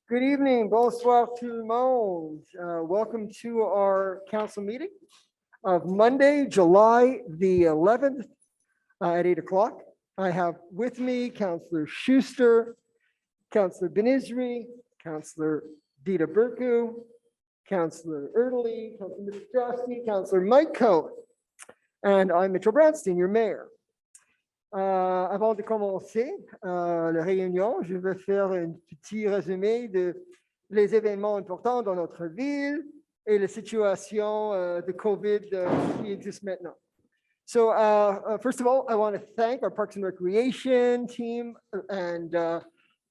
Good evening, bonsoir tout le monde. Welcome to our council meeting of Monday, July the 11th at 8 o'clock. I have with me Councillor Schuster, Councillor Benizri, Councillor Dita Burku, Councillor Erdely, Councillor Mistrowski, Councillor Mike Cohen, and I'm Mitchell Brownstein, your mayor. Avant de commencer la réunion, je vais faire un petit résumé de les événements importants dans notre ville et la situation de COVID qui existe maintenant. So first of all, I want to thank our Parks and Recreation team and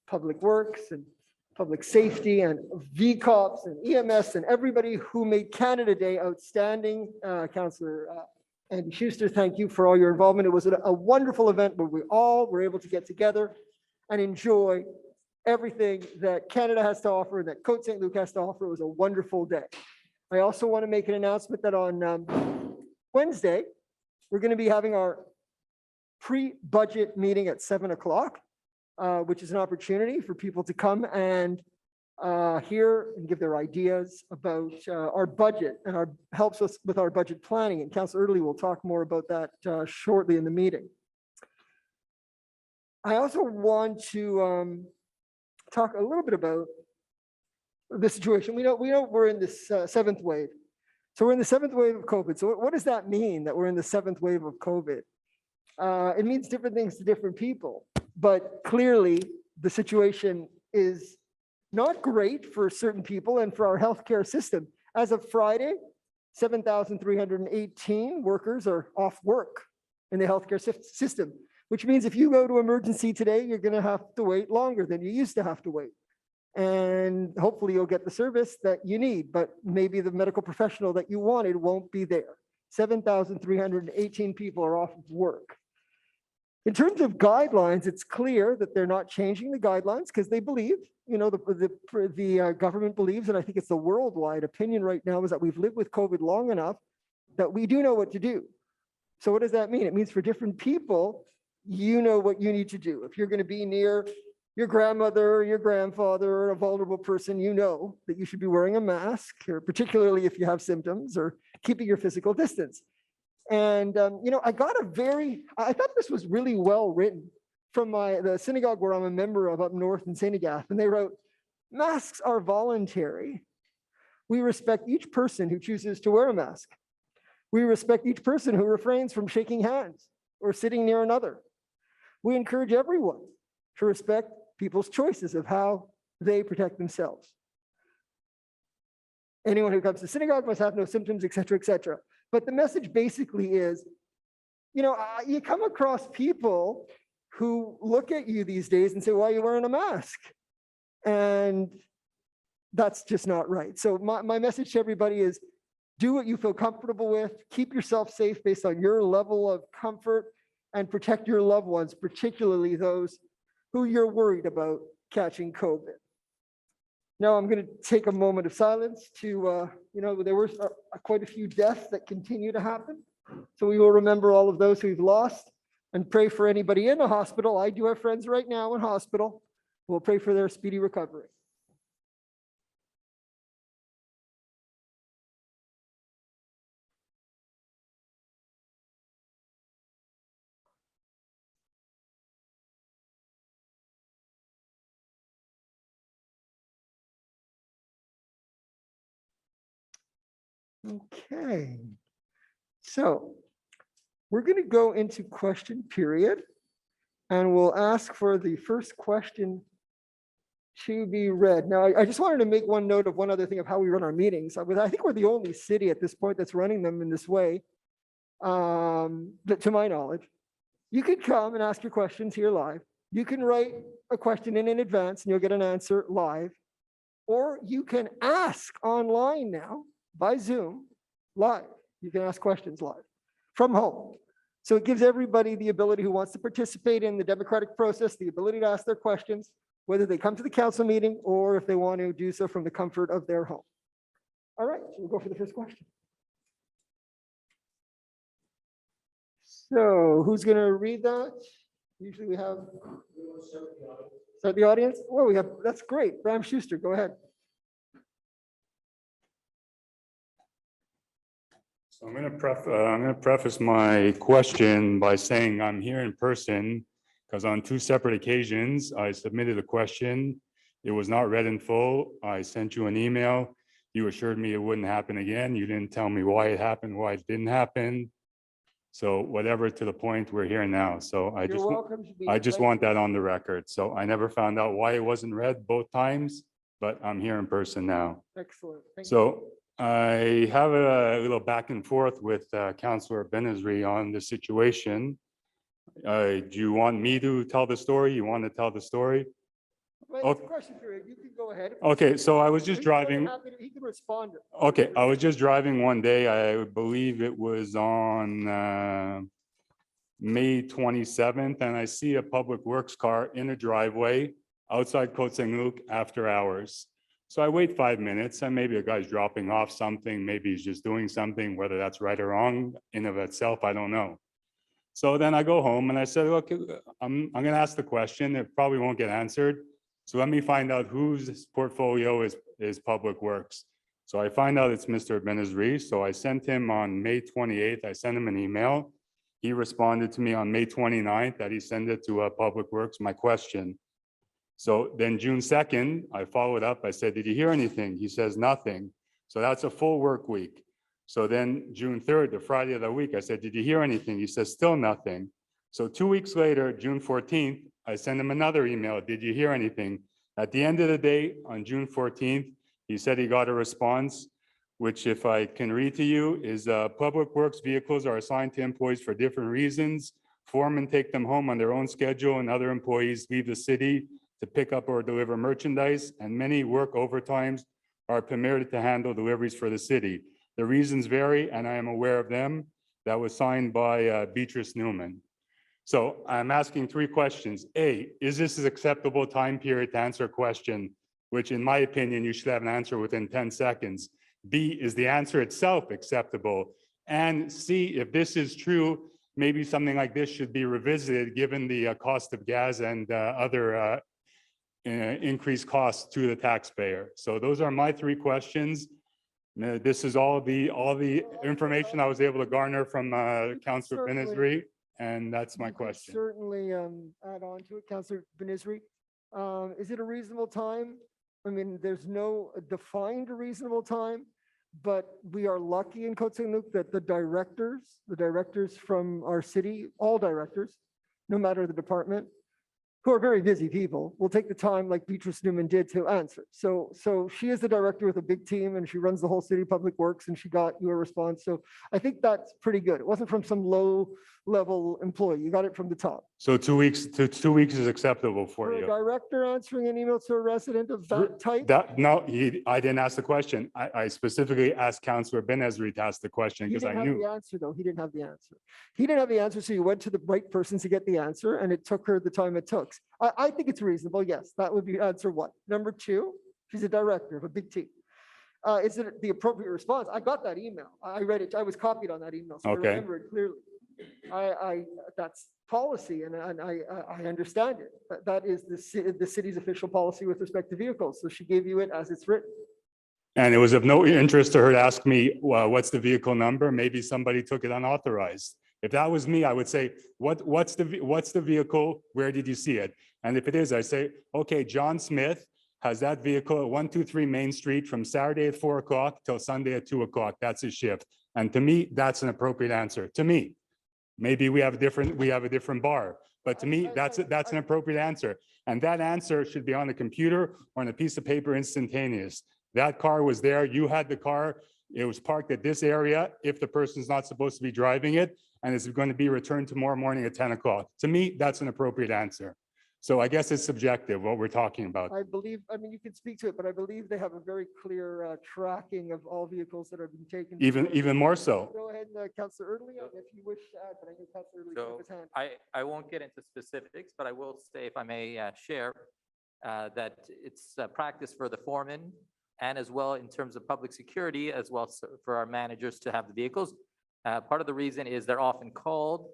Public Works and Public Safety and VCOPS and EMS and everybody who made Canada Day outstanding. Councillor Andy Schuster, thank you for all your involvement. It was a wonderful event where we all were able to get together and enjoy everything that Canada has to offer and that Côte Saint-Luc has to offer. It was a wonderful day. I also want to make an announcement that on Wednesday, we're going to be having our pre-budget meeting at 7 o'clock, which is an opportunity for people to come and hear and give their ideas about our budget and helps us with our budget planning. And Councillor Erdely will talk more about that shortly in the meeting. I also want to talk a little bit about the situation. We know we're in this seventh wave. So we're in the seventh wave of COVID. So what does that mean that we're in the seventh wave of COVID? It means different things to different people, but clearly the situation is not great for certain people and for our healthcare system. As of Friday, 7,318 workers are off work in the healthcare system, which means if you go to emergency today, you're going to have to wait longer than you used to have to wait. And hopefully you'll get the service that you need, but maybe the medical professional that you wanted won't be there. 7,318 people are off of work. In terms of guidelines, it's clear that they're not changing the guidelines because they believe, the government believes, and I think it's the worldwide opinion right now, is that we've lived with COVID long enough that we do know what to do. So what does that mean? It means for different people, you know what you need to do. If you're going to be near your grandmother, or your grandfather, or a vulnerable person, you know that you should be wearing a mask, or particularly if you have symptoms, or keeping your physical distance. And, I thought this was really well written from the synagogue where I'm a member of up north in St. Agathe. And they wrote, masks are voluntary. We respect each person who chooses to wear a mask. We respect each person who refrains from shaking hands or sitting near another. We encourage everyone to respect people's choices of how they protect themselves. Anyone who comes to synagogue must have no symptoms, et cetera, et cetera. But the message basically is, you come across people who look at you these days and say, why are you wearing a mask? And that's just not right. So my message to everybody is, do what you feel comfortable with, keep yourself safe based on your level of comfort, and protect your loved ones, particularly those who you're worried about catching COVID. Now I'm going to take a moment of silence to, there were quite a few deaths that continue to happen. So we will remember all of those who we've lost and pray for anybody in the hospital. I do have friends right now in hospital. We'll pray for their speedy recovery. Okay, so we're going to go into question period, and we'll ask for the first question to be read. Now, I just wanted to make one note of one other thing of how we run our meetings. I think we're the only city at this point that's running them in this way, to my knowledge. You could come and ask your questions here live. You can write a question in advance and you'll get an answer live. Or you can ask online now by Zoom live. You can ask questions live from home. So it gives everybody the ability who wants to participate in the democratic process, the ability to ask their questions, whether they come to the council meeting or if they want to do so from the comfort of their home. All right, so we'll go for the first question. So who's going to read that? Usually we have that the audience? Well, that's great. Bram Schuster, go ahead. So I'm going to preface my question by saying I'm here in person because on 2 separate occasions, I submitted a question. It was not read in full. I sent you an email. You assured me it wouldn't happen again. You didn't tell me why it happened, why it didn't happen. So whatever, to the point, we're here now. So You're welcome to be. I just Thank want you. that on the record. So I never found out why it wasn't read both times, but I'm here in person now. Excellent. Thank you. So I have a little back and forth with Councillor Benazri on the situation. Do you want me to tell the story? You want to tell the story? Well, it's a question period. You can go ahead. Okay, so I was just driving. He can respond. Okay, I was just driving one day. I believe it was on May 27th, and I see a public works car in a driveway outside Côte Saint-Luc after hours. So I wait 5 minutes, and maybe a guy's dropping off something, maybe he's just doing something, whether that's right or wrong in of itself, I don't know. So then I go home and I said, look, I'm going to ask the question. It probably won't get answered. So let me find out whose portfolio is public works. So I find out it's Mr. Benazri. So I sent him on May 28th. I sent him an email. He responded to me on May 29th that he sent it to Public Works, my question. So then June 2nd, I followed up. I said, did you hear anything? He says nothing. So that's a full work week. So then June 3rd, the Friday of the week, I said, did you hear anything? He says, still nothing. So 2 weeks later, June 14th, I sent him another email. Did you hear anything? At the end of the day, on June 14th, he said he got a response, which, if I can read to you, is Public Works vehicles are assigned to employees for different reasons. Foremen take them home on their own schedule, and other employees leave the city to pick up or deliver merchandise, and many work overtimes are permitted to handle deliveries for the city. The reasons vary, and I am aware of them. That was signed by Beatrice Newman. So I'm asking 3 questions. A, is this an acceptable time period to answer a question, which in my opinion, you should have an answer within 10 seconds. B, is the answer itself acceptable? And C, if this is true, maybe something like this should be revisited given the cost of gas and other increased costs to the taxpayer. So those are my 3 questions. This is all the information I was able to garner from Councillor Benazri, and that's my question. Certainly add on to it, Councillor Benazri. Is it a reasonable time? I mean, there's no defined reasonable time, but we are lucky in Côte Saint-Luc that the directors from our city, all directors, no matter the department, who are very busy people, will take the time like Beatrice Newman did to answer. So she is the director with a big team and she runs the whole city public works and she got you a response. So I think that's pretty good. It wasn't from some low level employee. You got it from the top. So 2 weeks to 2 weeks is acceptable for For a you? director answering an email to a resident of that type? No, I didn't ask the question. I specifically asked Councillor Benazri to ask the question because I He didn't knew. have the answer, though. He didn't have the answer. He didn't have the answer, so you went to the right person to get the answer, and it took her the time it took. I think it's reasonable, yes. That would be answer 1. Number 2, she's a director of a big team. Is it the appropriate response? I got that email. I read it. I was copied on that email, so Okay. I remember it clearly. That's policy, and I understand it. That is the city's official policy with respect to vehicles. So she gave you it as it's written. And it was of no interest to her to ask me, well, what's the vehicle number? Maybe somebody took it unauthorized. If that was me, I would say, what's the vehicle? Where did you see it? And if it is, I say, okay, John Smith has that vehicle at 123 Main Street from Saturday at 4 o'clock till Sunday at 2 o'clock. That's his shift. And to me, that's an appropriate answer. To me, maybe we have a different bar, but to me, that's an appropriate answer. And that answer should be on a computer or on a piece of paper instantaneous. That car was there. You had the car. It was parked at this area if the person's not supposed to be driving it, and it's going to be returned tomorrow morning at 10 o'clock. To me, that's an appropriate answer. So I guess it's subjective what we're talking about. I mean, you can speak to it, but I believe they have a very clear tracking of all vehicles that are being taken. Even more so. Go ahead, Councillor Erdely, if you wish to add, but I know Councillor Erdely put up his hand. I won't get into specifics, but I will say, if I may share, that it's practice for the foreman and as well in terms of public security, as well as for our managers to have the vehicles. Part of the reason is they're often called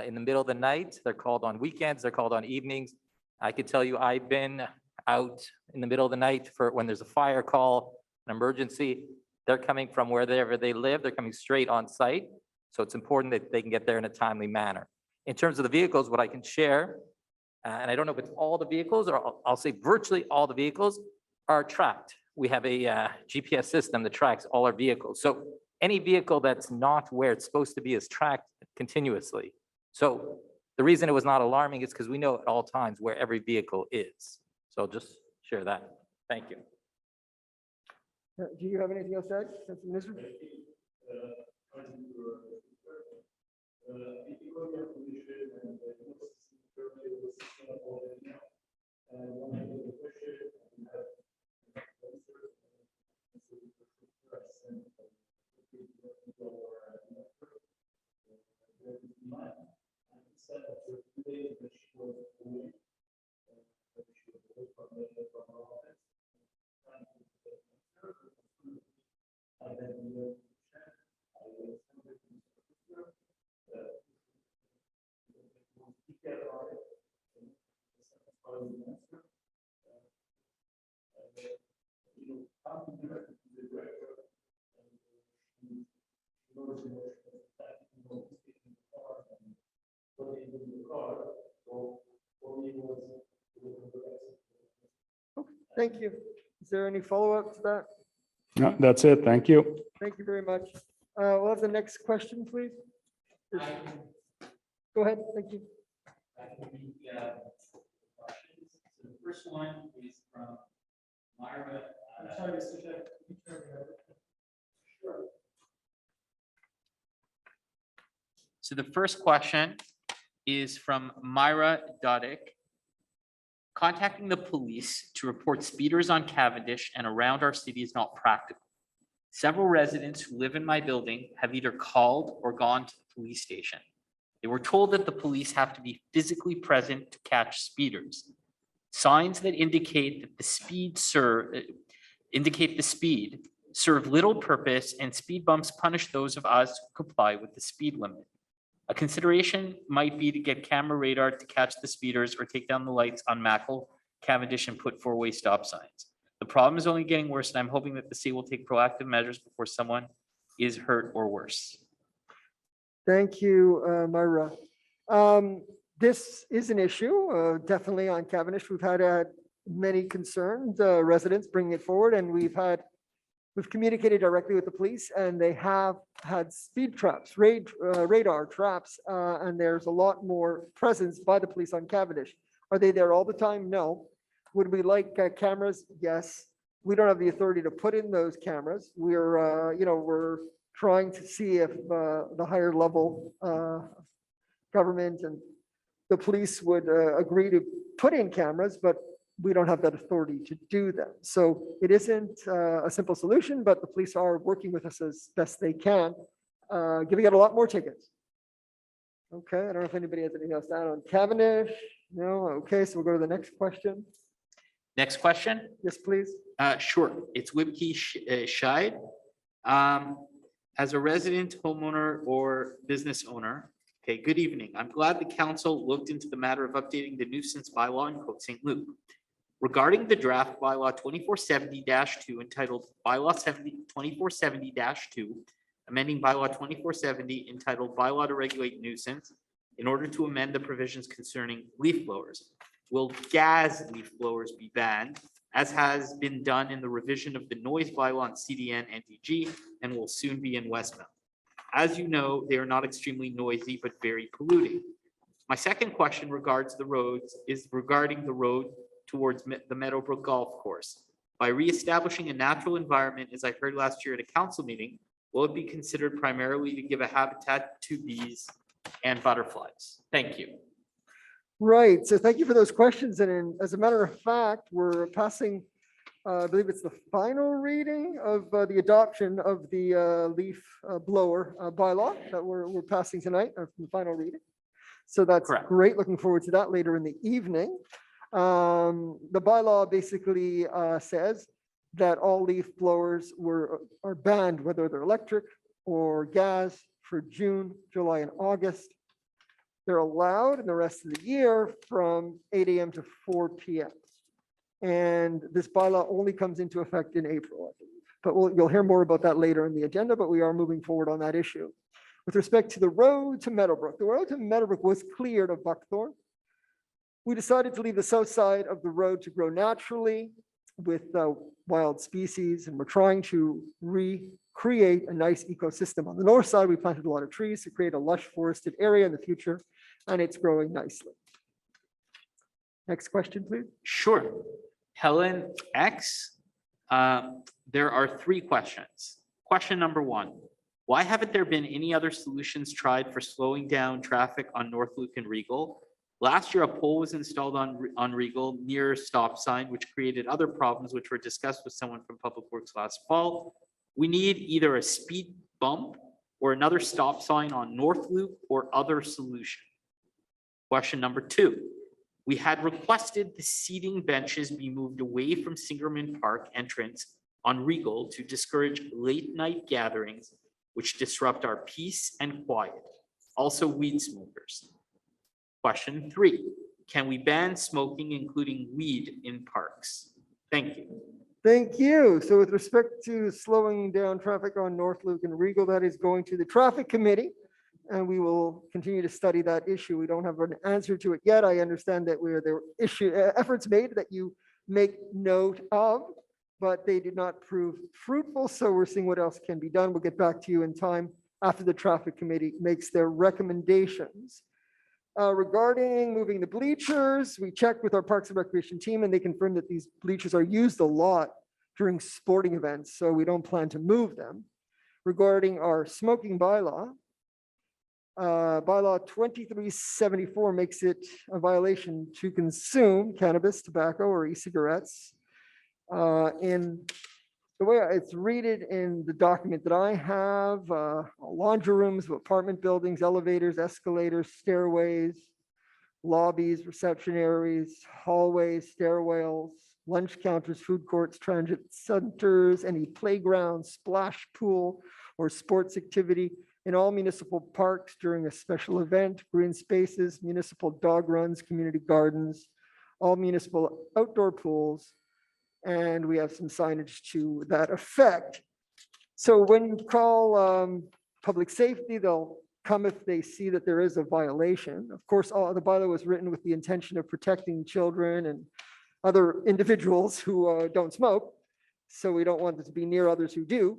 in the middle of the night. They're called on weekends. They're called on evenings. I could tell you, I've been out in the middle of the night for when there's a fire call, an emergency. They're coming from wherever they live. They're coming straight on site. So it's important that they can get there in a timely manner. In terms of the vehicles, what I can share, and I don't know if it's all the vehicles, or I'll say virtually all the vehicles are tracked. We have a GPS system that tracks all our vehicles. So any vehicle that's not where it's supposed to be is tracked continuously. So the reason it was not alarming is because we know at all times where every vehicle is. So just share that. Thank you. Do you have anything else to add, Councilor Minister? Thank you. Is there any follow-up to that? No, that's it. Thank you. Thank you very much. We'll have the next question, please. Go ahead. Thank you. So the first one is from Myra. I'm sorry, Mr. Chair. Sure. So the first question is from Myra Dodick. Contacting the police to report speeders on Cavendish and around our city is not practical. Several residents who live in my building have either called or gone to the police station. They were told that the police have to be physically present to catch speeders. Signs that indicate that the speed serve little purpose, and speed bumps punish those of us who comply with the speed limit. A consideration might be to get camera radar to catch the speeders or take down the lights on Mackle, Cavendish, and put four-way stop signs. The problem is only getting worse, and I'm hoping that the city will take proactive measures before someone is hurt or worse. Thank you, Myra. This is an issue, definitely on Cavendish. We've had many concerned residents bringing it forward, and we've communicated directly with the police, and they have had speed traps, radar traps, and there's a lot more presence by the police on Cavendish. Are they there all the time? No. Would we like cameras? Yes. We don't have the authority to put in those cameras. We're trying to see if the higher level government and the police would agree to put in cameras, but we don't have that authority to do them. So it isn't a simple solution, but the police are working with us as best they can, giving out a lot more tickets. Okay, I don't know if anybody has anything else to add on Cavendish. No, okay, so we'll go to the next question. Next question. Yes, please. Sure. It's Wibke Scheid. As a resident, homeowner, or business owner. Okay, good evening. I'm glad the council looked into the matter of updating the nuisance bylaw in Côte Saint-Luc. Regarding the draft bylaw 2470-2 entitled Bylaw 2470-2, amending bylaw 2470 entitled Bylaw to Regulate Nuisance in order to amend the provisions concerning leaf blowers. Will gas leaf blowers be banned, as has been done in the revision of the noise bylaw in CDN and DG, and will soon be in Westmount? As you know, they are not extremely noisy, but very polluting. My second question regarding the road towards the Meadowbrook Golf Course. By reestablishing a natural environment, as I heard last year at a council meeting, will it be considered primarily to give a habitat to bees and butterflies? Thank you. Right, so thank you for those questions. And as a matter of fact, we're passing, I believe it's the final reading of the adoption of the leaf blower bylaw that we're passing tonight, or the final reading. So that's Correct. Great. Looking forward to that later in the evening. The bylaw basically says that all leaf blowers are banned, whether they're electric or gas, for June, July, and August. They're allowed in the rest of the year from 8 a.m. to 4 p.m. And this bylaw only comes into effect in April, I believe. But you'll hear more about that later in the agenda, but we are moving forward on that issue. With respect to the road to Meadowbrook, the road to Meadowbrook was cleared of buckthorn. We decided to leave the south side of the road to grow naturally with wild species, and we're trying to recreate a nice ecosystem. On the north side, we planted a lot of trees to create a lush forested area in the future, and it's growing nicely. Next question, please. Sure. Helen X, there are 3 questions. Question number 1, why haven't there been any other solutions tried for slowing down traffic on North Luke and Regal? Last year, a pole was installed on Regal near a stop sign, which created other problems, which were discussed with someone from Public Works last fall. We need either a speed bump or another stop sign on North Loop or other solution. Question number 2, we had requested the seating benches be moved away from Singerman Park entrance on Regal to discourage late night gatherings, which disrupt our peace and quiet. Also weed smokers. Question 3, can we ban smoking, including weed, in parks? Thank you. Thank you. So with respect to slowing down traffic on North Loop and Regal, that is going to the traffic committee, and we will continue to study that issue. We don't have an answer to it yet. I understand that there were efforts made that you make note of, but they did not prove fruitful. So we're seeing what else can be done. We'll get back to you in time after the traffic committee makes their recommendations. Regarding moving the bleachers, we checked with our Parks and Recreation team and they confirmed that these bleachers are used a lot during sporting events, so we don't plan to move them. Regarding our smoking bylaw, bylaw 2374 makes it a violation to consume cannabis, tobacco, or e-cigarettes. In the way it's readed in the document that I have, laundry rooms, apartment buildings, elevators, escalators, stairways, lobbies, reception areas, hallways, stairwells, lunch counters, food courts, transit centers, any playground, splash pool, or sports activity in all municipal parks during a special event, green spaces, municipal dog runs, community gardens, all municipal outdoor pools, and we have some signage to that effect. So when you call public safety, they'll come if they see that there is a violation. Of course, all the bylaw was written with the intention of protecting children and other individuals who don't smoke. So we don't want them to be near others who do.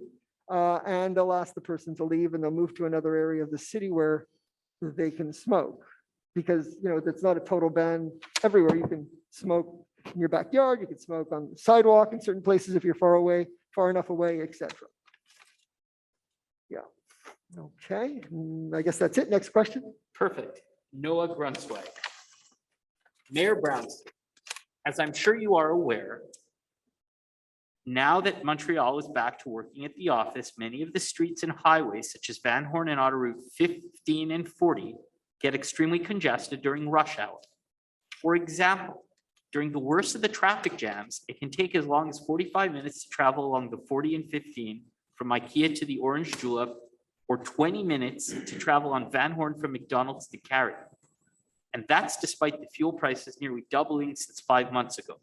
And they'll ask the person to leave and they'll move to another area of the city where they can smoke. Because, you know, that's not a total ban everywhere. You can smoke in your backyard, you can smoke on the sidewalk in certain places if you're far enough away, etc. Yeah. Okay. I guess that's it. Next question. Perfect. Noah Grunswag. Mayor Brownstein, as I'm sure you are aware, now that Montreal is back to working at the office, many of the streets and highways such as Van Horn and Autoroute 15 and 40 get extremely congested during rush hour. For example, during the worst of the traffic jams, it can take as long as 45 minutes to travel along the 40 and 15 from IKEA to the Orange Julep, or 20 minutes to travel on Van Horn from McDonald's to Cary. And that's despite the fuel prices nearly doubling since 5 months ago.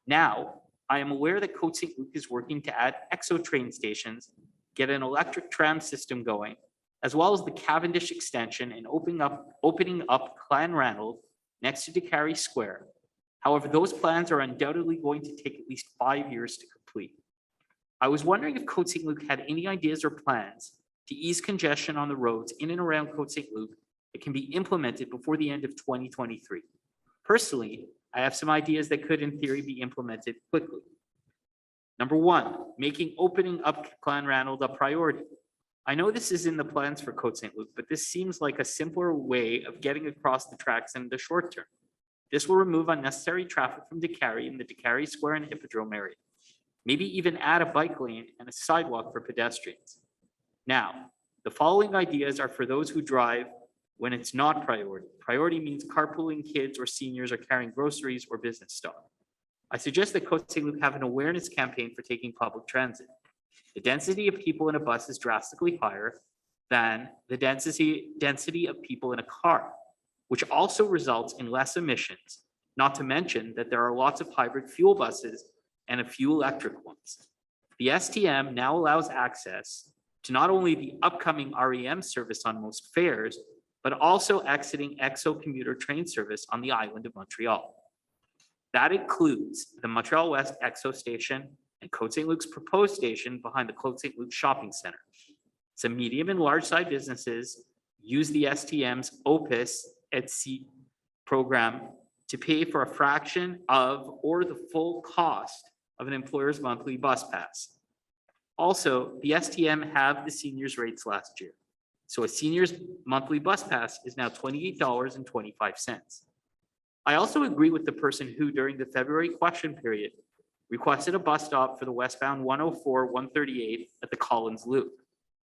Now, I am aware that Côte Saint-Luc is working to add EXO train stations, get an electric tram system going, as well as the Cavendish extension and opening up Clan Ranald next to DeCary Square. However, those plans are undoubtedly going to take at least 5 years to complete. I was wondering if Côte Saint-Luc had any ideas or plans to ease congestion on the roads in and around Côte Saint-Luc that can be implemented before the end of 2023. Personally, I have some ideas that could in theory be implemented quickly. Number 1, making opening up Clan Ranald a priority. I know this is in the plans for Côte Saint-Luc, but this seems like a simpler way of getting across the tracks in the short term. This will remove unnecessary traffic from DeCary in the DeCary Square and Hippodrome area. Maybe even add a bike lane and a sidewalk for pedestrians. Now, the following ideas are for those who drive when it's not priority. Priority means carpooling kids or seniors are carrying groceries or business stuff. I suggest that Côte Saint-Luc have an awareness campaign for taking public transit. The density of people in a bus is drastically higher than the density of people in a car. which also results in less emissions, not to mention that there are lots of hybrid fuel buses and a few electric ones. The STM now allows access to not only the upcoming REM service on most fares, but also exiting EXO commuter train service on the island of Montreal. That includes the Montreal West EXO station and Côte Saint-Luc's proposed station behind the Côte Saint-Luc Shopping Center. Some medium and large size businesses use the STM's Opus et Seat program to pay for a fraction of or the full cost of an employer's monthly bus pass. Also, the STM have the seniors rates last year. So a senior's monthly bus pass is now $28.25. I also agree with the person who, during the February question period, requested a bus stop for the westbound 104, 138 at the Collins Loop.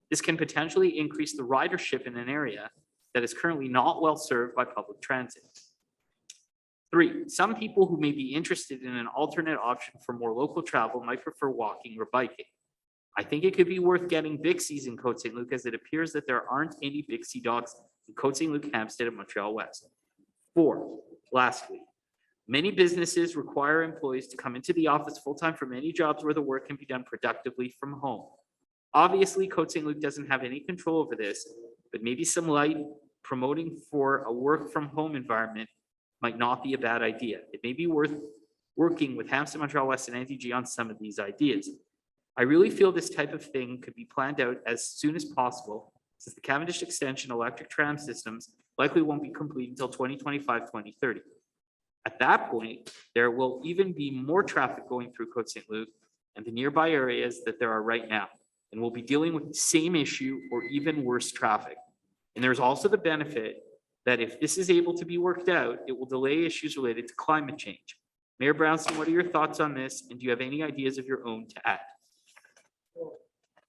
This can potentially increase the ridership in an area that is currently not well served by public transit. 3, some people who may be interested in an alternate option for more local travel might prefer walking or biking. I think it could be worth getting Bixies in Côte Saint-Luc, as it appears that there aren't any Bixie docks in Côte Saint-Luc, Hampstead, and Montreal West. 4, lastly, many businesses require employees to come into the office full-time for many jobs where the work can be done productively from home. Obviously, Côte Saint-Luc doesn't have any control over this, but maybe some light promoting for a work from home environment might not be a bad idea. It may be worth working with Hampstead, Montreal West, and NTG on some of these ideas. I really feel this type of thing could be planned out as soon as possible, since the Cavendish Extension electric tram systems likely won't be complete until 2025, 2030. At that point, there will even be more traffic going through Côte Saint-Luc and the nearby areas that there are right now, and we'll be dealing with the same issue or even worse traffic. And there's also the benefit that if this is able to be worked out, it will delay issues related to climate change. Mayor Brownstein, what are your thoughts on this? And do you have any ideas of your own to add?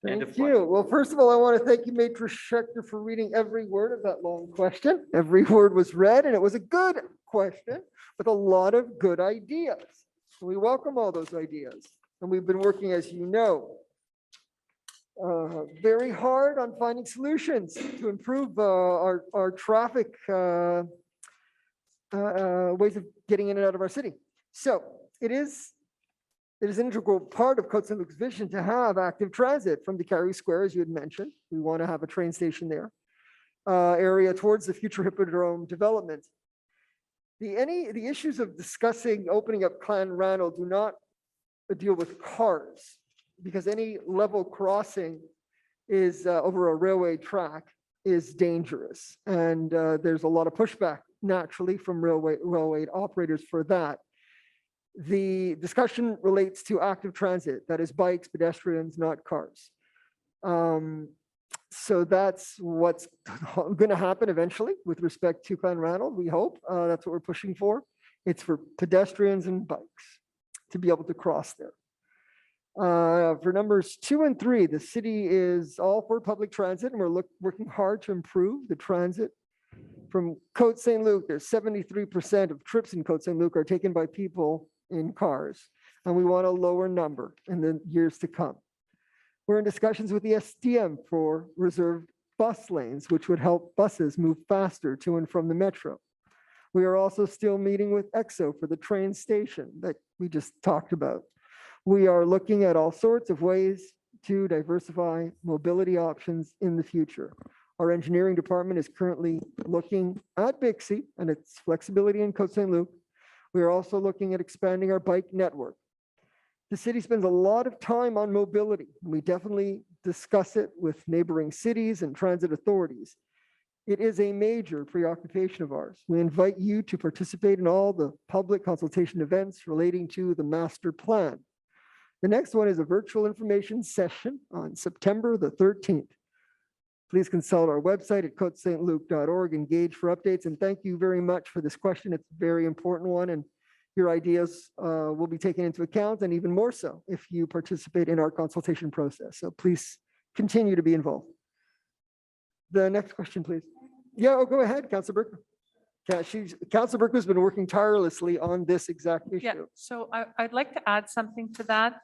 End of Thank you. Well, first of all, I want to thank you, Matrix Schechter, for reading every word of that long question. Every word was read, and it was a good question with a lot of good ideas. We welcome all those ideas. And we've been working, as you know, very hard on finding solutions to improve our traffic ways of getting in and out of our city. So it is an integral part of Côte Saint-Luc's vision to have active transit from the Carrie Square, as you had mentioned. We want to have a train station there, area towards the future Hippodrome development. The issues of discussing opening up Clan Randall do not deal with cars, because any level crossing is over a railway track is dangerous. And there's a lot of pushback naturally from railway operators for that. The discussion relates to active transit, that is bikes, pedestrians, not cars. So that's what's going to happen eventually with respect to Clan Randall, we hope. That's what we're pushing for. It's for pedestrians and bikes to be able to cross there. For numbers 2 and 3, the city is all for public transit, and we're working hard to improve the transit. From Côte Saint-Luc, there's 73% of trips in Côte Saint-Luc are taken by people in cars, and we want a lower number in the years to come. We're in discussions with the STM for reserved bus lanes, which would help buses move faster to and from the metro. We are also still meeting with EXO for the train station that we just talked about. We are looking at all sorts of ways to diversify mobility options in the future. Our engineering department is currently looking at Bixie and its flexibility in Côte Saint-Luc. We are also looking at expanding our bike network. The city spends a lot of time on mobility. We definitely discuss it with neighboring cities and transit authorities. It is a major preoccupation of ours. We invite you to participate in all the public consultation events relating to the master plan. The next one is a virtual information session on September the 13th. Please consult our website at cotesaintluc.org, engage for updates, and thank you very much for this question. It's a very important one, and your ideas will be taken into account, and even more so if you participate in our consultation process. So please continue to be involved. The next question, please. Yeah, go ahead, Councilor Burke. Yeah, Councilor Burke has been working tirelessly on this exact issue. Yeah, so I'd like to add something to that.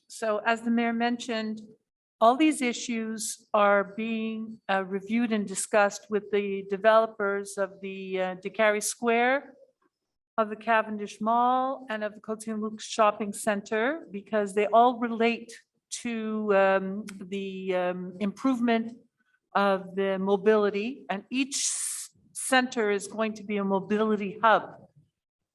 So as the mayor mentioned, All these issues are being reviewed and discussed with the developers of the DeCary Square, of the Cavendish Mall, and of the Côte Saint-Luc Shopping Center, because they all relate to the improvement of the mobility, and each center is going to be a mobility hub.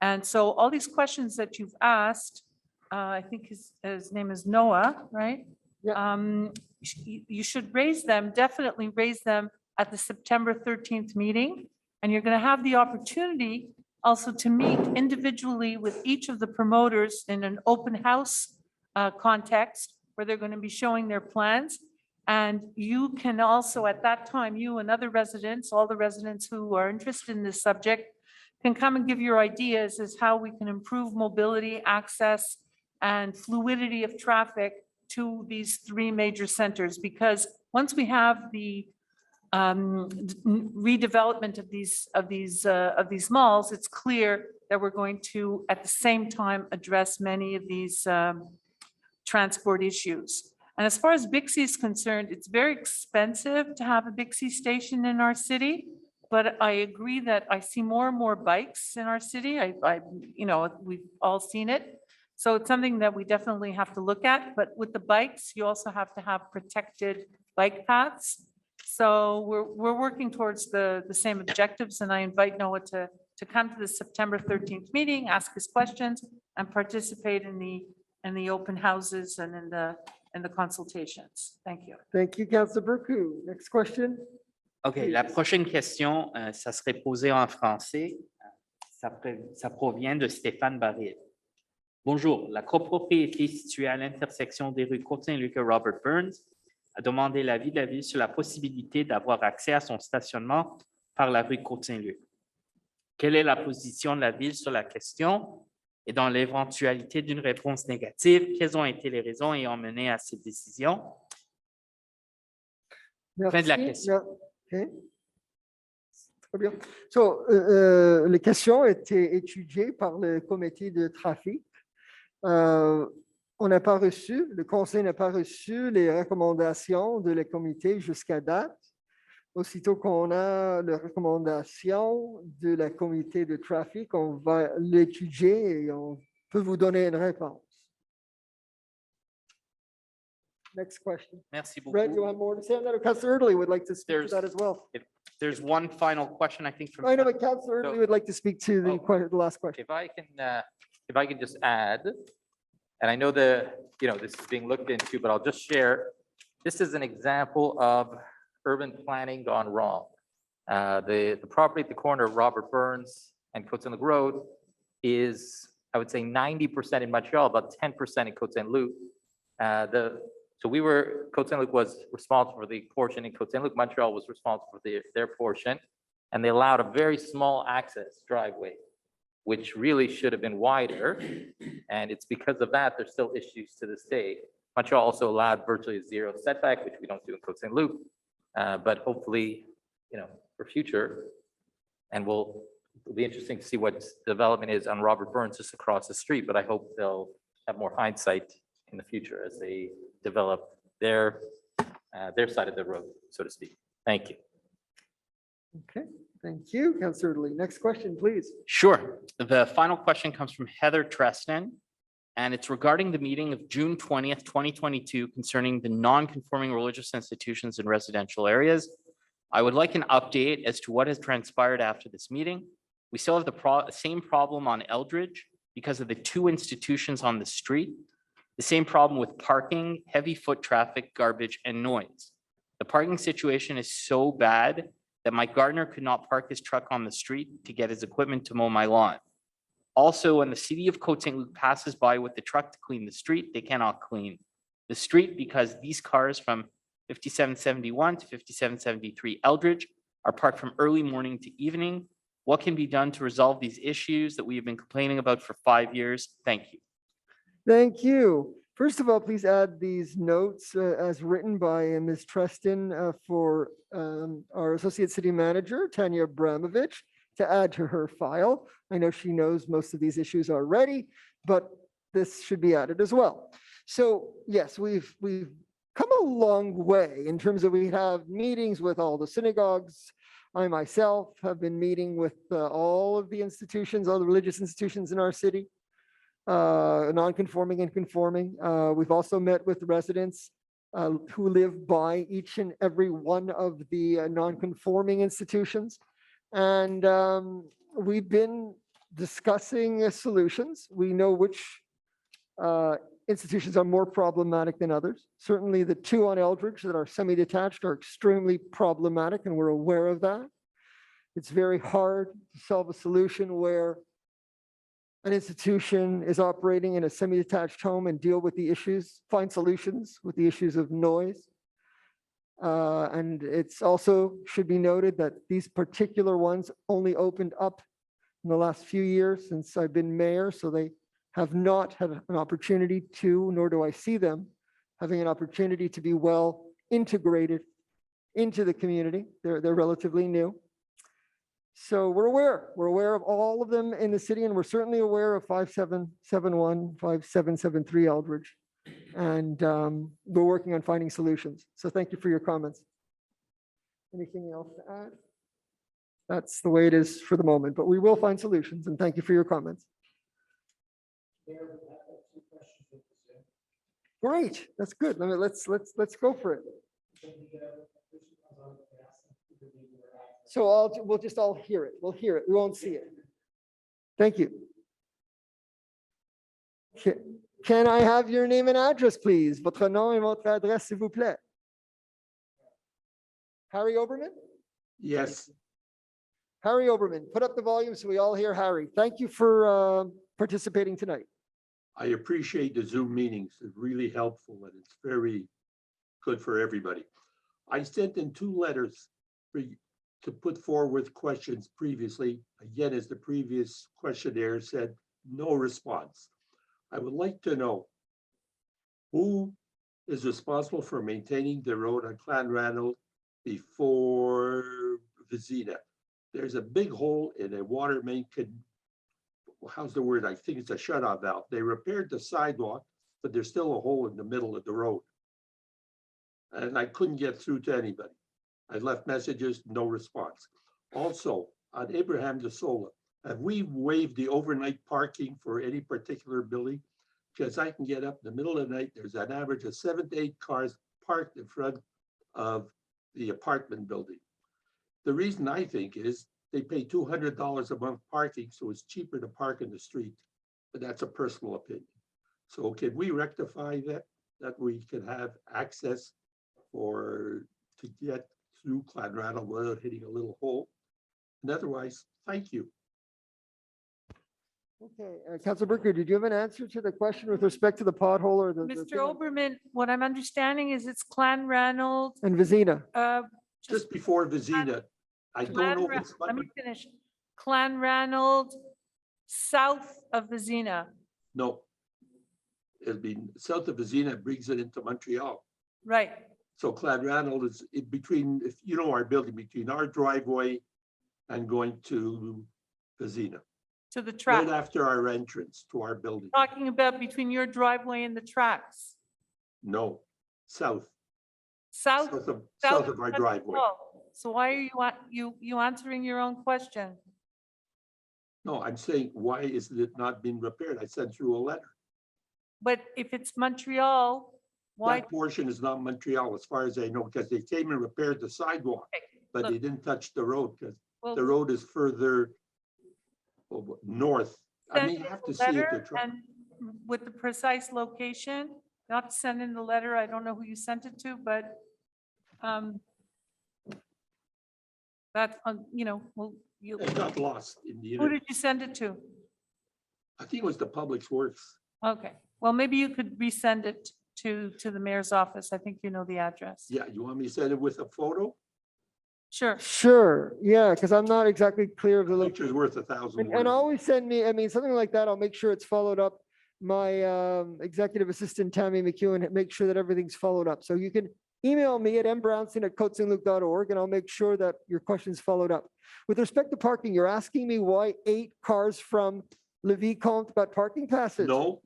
And so all these questions that you've asked, I think his name is Noah, right? You should raise them, definitely raise them at the September 13th meeting. And you're going to have the opportunity also to meet individually with each of the promoters in an open house context, where they're going to be showing their plans. And you can also, at that time, you and other residents, all the residents who are interested in this subject, can come and give your ideas as how we can improve mobility, access, and fluidity of traffic to these three major centers. Because once we have the redevelopment of these malls, it's clear that we're going to, at the same time, address many of these transport issues. And as far as Bixby is concerned, it's very expensive to have a Bixby station in our city. But I agree that I see more and more bikes in our city. We've all seen it. So it's something that we definitely have to look at. But with the bikes, you also have to have protected bike paths. So we're working towards the same objectives, and I invite Noah to come to the September 13th meeting, ask his questions, and participate in the open houses and in the consultations. Thank you. Thank you, Councilor Burku. Next question. OK, la prochaine question, ça serait posé en français. Ça provient de Stéphane Baril. Bonjour, la copropriété située à l'intersection des rues Côte Saint-Luc et Robert Burns a demandé l'avis de la ville sur la possibilité d'avoir accès à son stationnement par la rue Côte Saint-Luc. Quelle est la position de la ville sur la question? Et dans l'éventualité d'une réponse négative, quelles ont été les raisons ayant mené à cette décision? Fin de la question. Okay. Très bien. So, les questions étaient étudiées par le comité de trafic. On n'a pas reçu, le conseil n'a pas reçu les recommandations de le comité jusqu'à date. Aussitôt qu'on a les recommandations de la comité de trafic, on va l'étudier et on peut vous donner une réponse. Next question. Merci beaucoup. Brett, you have more to say on that? Or Councilor Erdely would like to speak to There's- that as well. There's one final question, I think, from. I know, but Councilor Erdely would like to speak to the the last question. If I can just add, and I know this is being looked into, but I'll just share, this is an example of urban planning gone wrong. The property at the corner of Robert Burns and Côte Saint-Luc Road is, I would say, 90% in Montreal, about 10% in Côte Saint-Luc. Côte Saint-Luc was responsible for the portion in Côte Saint-Luc, Montreal was responsible for their portion, and they allowed a very small access driveway, which really should have been wider. And it's because of that, there's still issues to this day. Montreal also allowed virtually zero setback, which we don't do in Côte Saint-Luc. But hopefully, for future, and it'll be interesting to see what development is on Robert Burns just across the street, but I hope they'll have more hindsight in the future as they develop their side of the road, so to speak. Thank you. Okay, thank you, Councilor Erdely. Next question, please. Sure. The final question comes from Heather Treston, and it's regarding the meeting of June 20th, 2022 concerning the non-conforming religious institutions in residential areas. I would like an update as to what has transpired after this meeting. We still have the same problem on Eldridge because of the two institutions on the street. The same problem with parking, heavy foot traffic, garbage, and noise. The parking situation is so bad that my gardener could not park his truck on the street to get his equipment to mow my lawn. Also, when the city of Côte Saint-Luc passes by with the truck to clean the street, they cannot clean the street because these cars from 5771 to 5773 Eldridge are parked from early morning to evening. What can be done to resolve these issues that we have been complaining about for 5 years? Thank you. Thank you. First of all, please add these notes as written by Ms. Treston for our Associate City Manager, Tanya Abramovich, to add to her file. I know she knows most of these issues already, but this should be added as well. So yes, we've come a long way in terms of we have meetings with all the synagogues. I myself have been meeting with all of the institutions, all the religious institutions in our city, non-conforming and conforming. We've also met with residents who live by each and every one of the non-conforming institutions. And we've been discussing solutions. We know which institutions are more problematic than others. Certainly the two on Eldridge that are semi-detached are extremely problematic, and we're aware of that. It's very hard to solve a solution where an institution is operating in a semi-detached home and deal with the issues, find solutions with the issues of noise. And it's also should be noted that these particular ones only opened up in the last few years since I've been mayor, so they have not had an opportunity to, nor do I see them having an opportunity to be well integrated into the community. They're relatively new. So we're aware of all of them in the city, and we're certainly aware of 5771, 5773 Eldridge. And we're working on finding solutions. So thank you for your comments. Anything else to add? That's the way it is for the moment, but we will find solutions, and thank you for your comments. Great, that's good. Let's go for it. So we'll just all hear it. We'll hear it. We won't see it. Thank you. Can I have your name and address, please? Votre nom et votre adresse, s'il vous plaît. Harry Oberman? Yes, Harry Oberman, put up the volume so we all hear Harry. Thank you for participating tonight. I appreciate the Zoom meetings. It's really helpful and it's very good for everybody. I sent in 2 letters for you to put forward questions previously. Again, as the previous questionnaire said, no response. I would like to know who is responsible for maintaining the road on Clanranald before Vizina. There's a big hole in a water main. How's the word? I think it's a shutoff valve. They repaired the sidewalk, but there's still a hole in the middle of the road. And I couldn't get through to anybody. I left messages, no response. Also, on Abraham de Sola, have we waived the overnight parking for any particular building? Because I can get up in the middle of the night, there's an average of 7 to 8 cars parked in front of the apartment building. The reason I think is they pay $200 a month parking, so it's cheaper to park in the street. But that's a personal opinion. So can we rectify that we can have access to get through Clanranald without hitting a little hole? And otherwise, thank you. Okay, Councilor Burker, did you have an answer to the question with respect to the pothole or the Mr. thing on- Oberman, what I'm understanding is it's Clanranald, and Vizina? Just before Vizina, I don't know if it's. Let me finish. Clanranald, south of Vizina, No. It'll be south of Vizina, it brings it into Montreal. right? So Clanranald is in between, if you know our building, between our driveway and going to Vizina. To the Right track. after our entrance to our building. Talking about between your driveway and the tracks. No, south, South. south of our of driveway. Oh, so why are you answering your own question? No, I'm saying, why is it not being repaired? I sent through a letter. But if it's Montreal, why? That portion is not Montreal, as far as I know, because they came and repaired the sidewalk, Okay, but look. they didn't touch the road because Well, the road is further north. I send mean, you in have the to see if letter they're trying. and with the precise location, not send in the letter. I don't know who you sent it to, but that, well, It got lost in the, who did you send it to? I think it was the Public Works. Okay, well, maybe you could resend it to the mayor's office. I think you know the address. Yeah, you want me to send it with a photo? Sure. Sure, yeah, because I'm not exactly clear of the location. Picture's worth 1,000 And words. always send me, I mean, something like that, I'll make sure it's followed up. My executive assistant, Tammy McEwen, make sure that everything's followed up. So you can email me at mbrownson@cotesaintluc.org and I'll make sure that your question's followed up. With respect to parking, you're asking me why 8 cars from Le Vicomte got parking passes? No,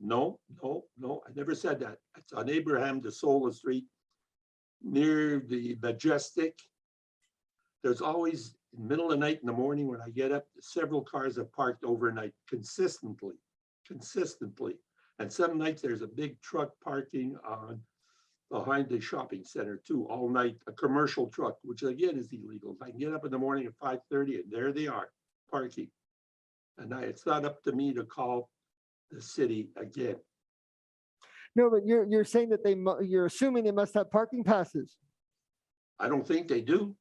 I never said that. It's on Abraham de Sola Street. near the Majestic. There's always, in the middle of the night, in the morning, when I get up, several cars are parked overnight consistently. And some nights there's a big truck parking on behind the shopping center too, all night, a commercial truck, which again is illegal. I can get up in the morning at 5:30 and there they are parking. And it's not up to me to call the city again. No, but you're saying that you're assuming they must have parking passes. I don't think they do,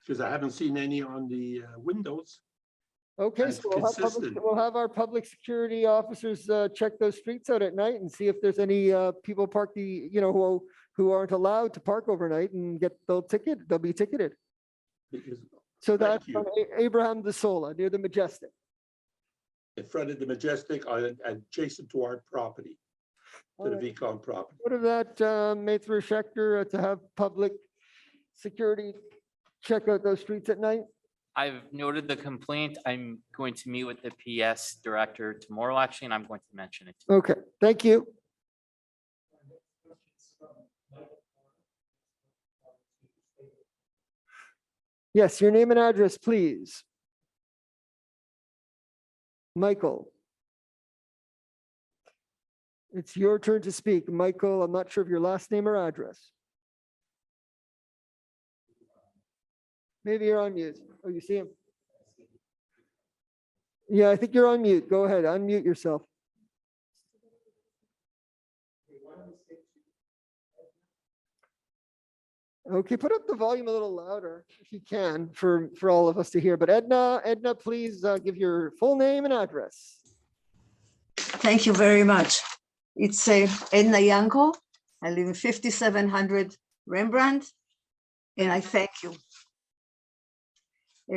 because I haven't seen any on the windows. Okay, That's so consistent. we'll have our public security officers check those streets out at night and see if there's any people parked who aren't allowed to park overnight and they'll be ticketed. Because So Thank that's on Abraham de Sola near the Majestic. in front of the Majestic adjacent to our property, to the Alright. VCOM property. What of that, Maitre Schechter, to have public security check out those streets at night? I've noted the complaint. I'm going to meet with the PS director tomorrow, actually, and I'm going to mention it. Okay, thank you. Yes, your name and address, please. Michael. It's your turn to speak. Michael, I'm not sure of your last name or address. Maybe you're on mute. Oh, you see him? Yeah, I think you're on mute. Go ahead, unmute yourself. Okay, put up the volume a little louder if you can for all of us to hear. But Edna, please give your full name and address. Thank you very much. It's Edna Yanko. I live in 5700 Rembrandt, and I thank you.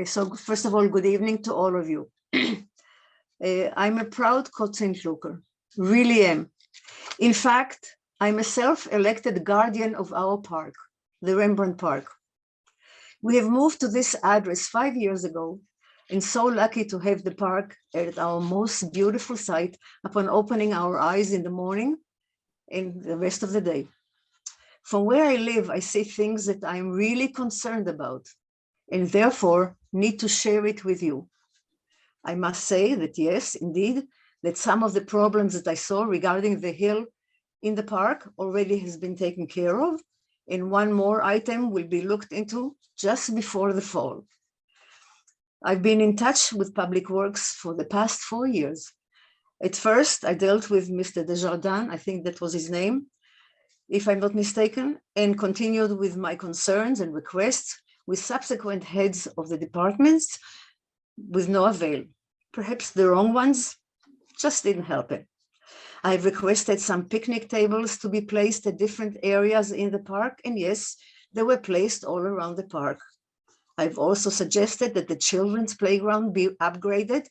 So first of all, good evening to all of you. I'm a proud Côte Saint-Lucer, really am. In fact, I'm a self-elected guardian of our park, the Rembrandt Park. We have moved to this address 5 years ago, and so lucky to have the park at our most beautiful site upon opening our eyes in the morning and the rest of the day. From where I live, I see things that I'm really concerned about, and therefore need to share it with you. I must say that yes, indeed, that some of the problems that I saw regarding the hill in the park already has been taken care of, and one more item will be looked into just before the fall. I've been in touch with Public Works for the past 4 years. At first, I dealt with Mr. Desjardins, I think that was his name, if I'm not mistaken, and continued with my concerns and requests with subsequent heads of the departments with no avail. Perhaps the wrong ones just didn't help it. I've requested some picnic tables to be placed at different areas in the park, and yes, they were placed all around the park. I've also suggested that the children's playground be upgraded.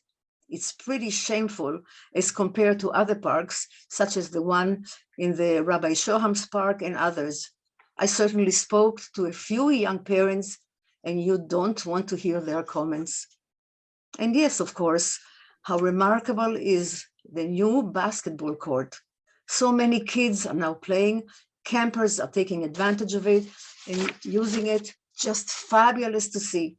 It's pretty shameful as compared to other parks, such as the one in the Rabbi Shoham's Park and others. I certainly spoke to a few young parents, and you don't want to hear their comments. And yes, of course, how remarkable is the new basketball court. So many kids are now playing, campers are taking advantage of it and using it, just fabulous to see.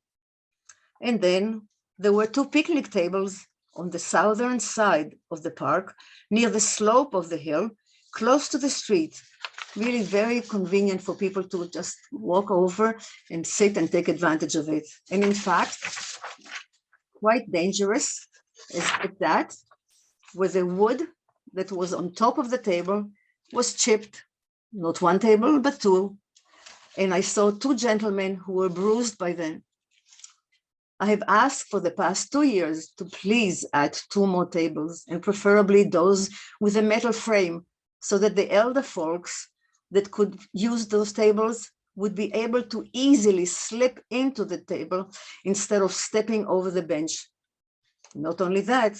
And then there were 2 picnic tables on the southern side of the park, near the slope of the hill, close to the street. Really very convenient for people to just walk over and sit and take advantage of it. And in fact, quite dangerous is that where the wood that was on top of the table was chipped, not 1 table, but 2. And I saw 2 gentlemen who were bruised by them. I have asked for the past 2 years to please add 2 more tables, and preferably those with a metal frame, so that the elder folks that could use those tables would be able to easily slip into the table instead of stepping over the bench. Not only that,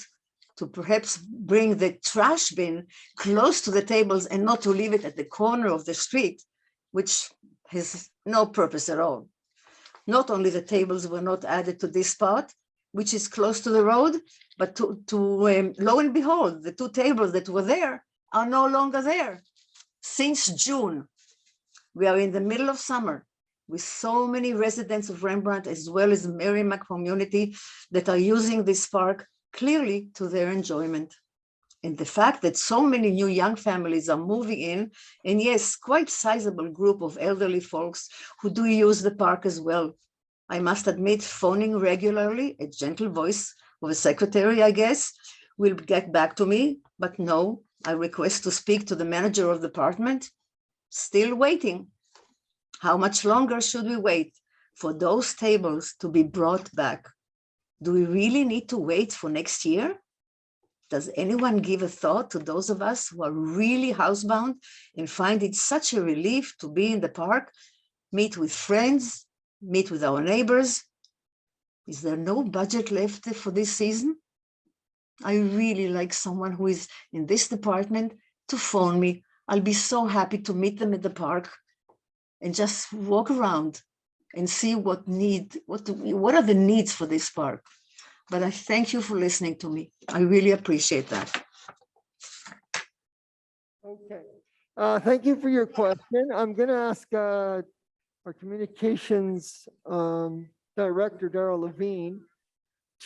to perhaps bring the trash bin close to the tables and not to leave it at the corner of the street, which has no purpose at all. Not only the tables were not added to this spot, which is close to the road, but lo and behold, the 2 tables that were there are no longer there since June. We are in the middle of summer with so many residents of Rembrandt as well as the Merrimack community that are using this park clearly to their enjoyment. And the fact that so many new young families are moving in, and yes, quite sizable group of elderly folks who do use the park as well. I must admit, phoning regularly, a gentle voice of a secretary, I guess, will get back to me, but no, I request to speak to the manager of the department. Still waiting. How much longer should we wait for those tables to be brought back? Do we really need to wait for next year? Does anyone give a thought to those of us who are really housebound and find it such a relief to be in the park, meet with friends, meet with our neighbors? Is there no budget left for this season? I really like someone who is in this department to phone me. I'll be so happy to meet them at the park and just walk around and see what are the needs for this park. But I thank you for listening to me. I really appreciate that. Okay, thank you for your question. I'm going to ask our communications director, Darrell Levine,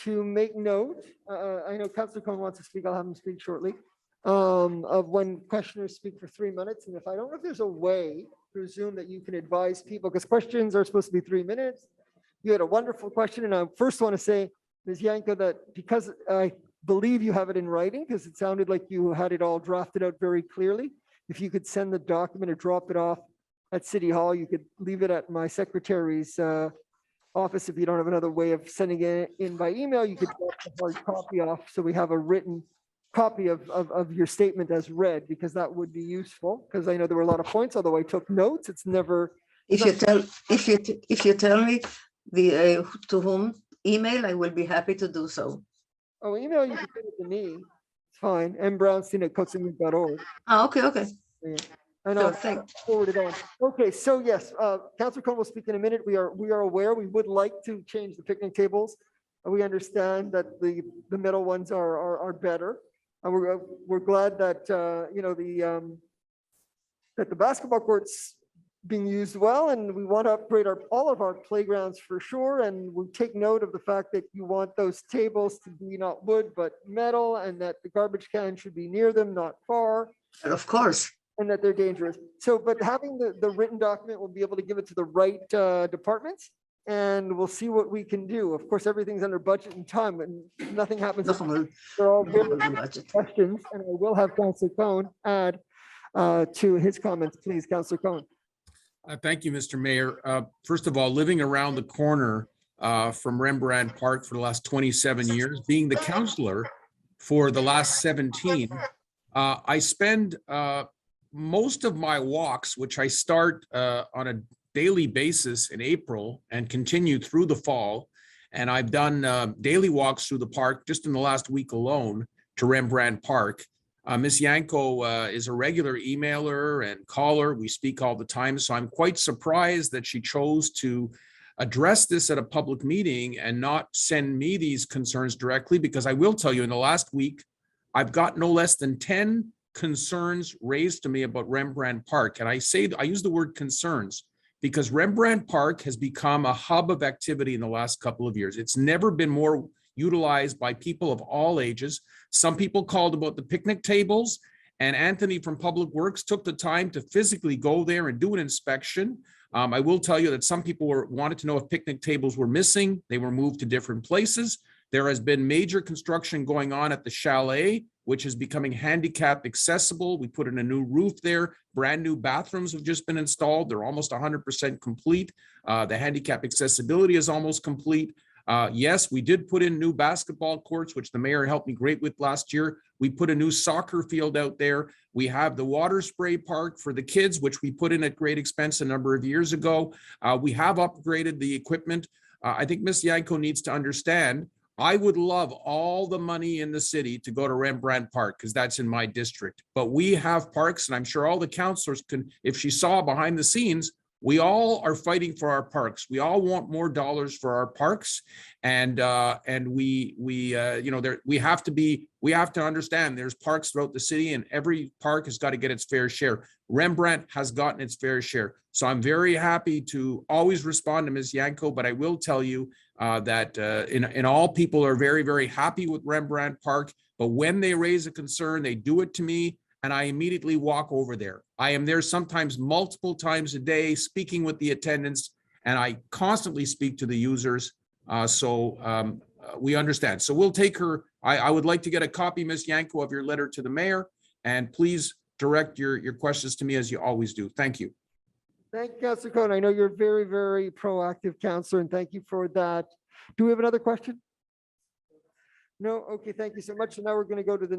to make note. I know Councilor Cohen wants to speak. I'll have him speak shortly. Of when questioners speak for 3 minutes. And if I don't know if there's a way through Zoom that you can advise people, because questions are supposed to be 3 minutes. You had a wonderful question. And I first want to say, Ms. Yanko, that because I believe you have it in writing, because it sounded like you had it all drafted out very clearly. If you could send the document or drop it off at City Hall, you could leave it at my secretary's office. If you don't have another way of sending it in by email, you could drop the hard copy off so we have a written copy of your statement as read, because that would be useful, because I know there were a lot of points, although I took notes. It's never. If you tell me the to whom email, I will be happy to do so. Oh, email, you can send it to me. It's fine. mbrownstein@coatsaintluke.org. Okay. And Sure, I'll thanks. forward it on. Okay, so yes, Councilor Cohen will speak in a minute. We are aware, we would like to change the picnic tables. We understand that the middle ones are better. And we're glad that, that the basketball court's being used well, and we want to upgrade all of our playgrounds for sure. And we take note of the fact that you want those tables to be not wood, but metal, and that the garbage can should be near them, not far. And of course. And that they're dangerous. So, but having the written document, we'll be able to give it to the right departments, and we'll see what we can do. Of course, everything's under budget and time, and nothing happens. They're all very good questions, and I will have Councilor Cohen add to his comments. Please, Councilor Cohen. Thank you, Mr. Mayor. First of all, living around the corner from Rembrandt Park for the last 27 years, being the counselor for the last 17, I spend most of my walks, which I start on a daily basis in April and continue through the fall. And I've done daily walks through the park just in the last week alone to Rembrandt Park. Ms. Yanko is a regular emailer and caller. We speak all the time. So I'm quite surprised that she chose to address this at a public meeting and not send me these concerns directly, because I will tell you, in the last week, I've got no less than 10 concerns raised to me about Rembrandt Park. And I use the word concerns because Rembrandt Park has become a hub of activity in the last couple of years. It's never been more utilized by people of all ages. Some people called about the picnic tables, and Anthony from Public Works took the time to physically go there and do an inspection. I will tell you that some people wanted to know if picnic tables were missing. They were moved to different places. There has been major construction going on at the chalet, which is becoming handicap accessible. We put in a new roof there. Brand new bathrooms have just been installed. They're almost 100% complete. The handicap accessibility is almost complete. Yes, we did put in new basketball courts, which the mayor helped me great with last year. We put a new soccer field out there. We have the water spray park for the kids, which we put in at great expense a number of years ago. We have upgraded the equipment. I think Ms. Yanko needs to understand, I would love all the money in the city to go to Rembrandt Park because that's in my district. But we have parks, and I'm sure all the councilors can, if she saw behind the scenes, We all are fighting for our parks. We all want more dollars for our parks. And we have to understand there's parks throughout the city and every park has got to get its fair share. Rembrandt has gotten its fair share. So I'm very happy to always respond to Ms. Yanko, but I will tell you that in all, people are very, very happy with Rembrandt Park. But when they raise a concern, they do it to me and I immediately walk over there. I am there sometimes multiple times a day speaking with the attendants and I constantly speak to the users. We understand. So we'll take her. I would like to get a copy, Ms. Yanko, of your letter to the mayor, and please direct your questions to me as you always do. Thank you. Thank you, Councillor Cohen. I know you're very, very proactive, Councillor, and thank you for that. Do we have another question? No? Okay, thank you so much. So now we're going to go to the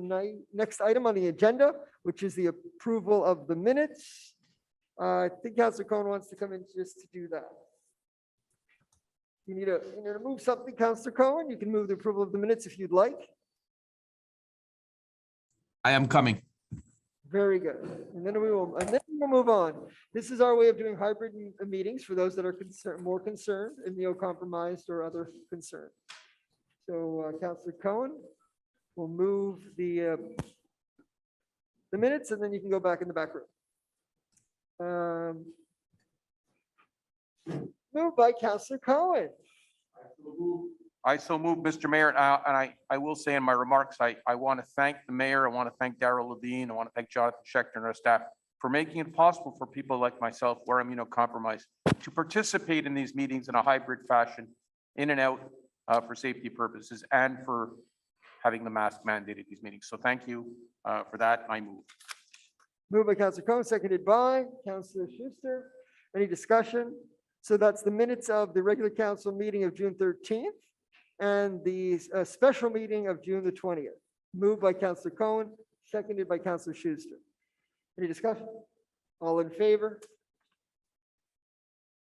next item on the agenda, which is the approval of the minutes. I think Councillor Cohen wants to come in just to do that. You need to move something, Councillor Cohen. You can move the approval of the minutes if you'd like. I am coming. Very good. And then we'll move on. This is our way of doing hybrid meetings for those that are more concerned, immunocompromised or other concerned. So Councillor Cohen will move the minutes and then you can go back in the back room. Moved by Councillor Cohen. I so move, Mr. Mayor, and I will say in my remarks, I want to thank the mayor, I want to thank Darrell Levine, I want to thank Jonathan Schechter and our staff for making it possible for people like myself, where I'm immunocompromised, to participate in these meetings in a hybrid fashion, in and out for safety purposes, and for having the mask mandated at these meetings. So thank you for that. I move. Moved by Councillor Cohen, seconded by Councillor Schuster. Any discussion? So that's the minutes of the regular council meeting of June 13th and the special meeting of June the 20th. Moved by Councillor Cohen, seconded by Councillor Schuster. Any discussion? All in favor?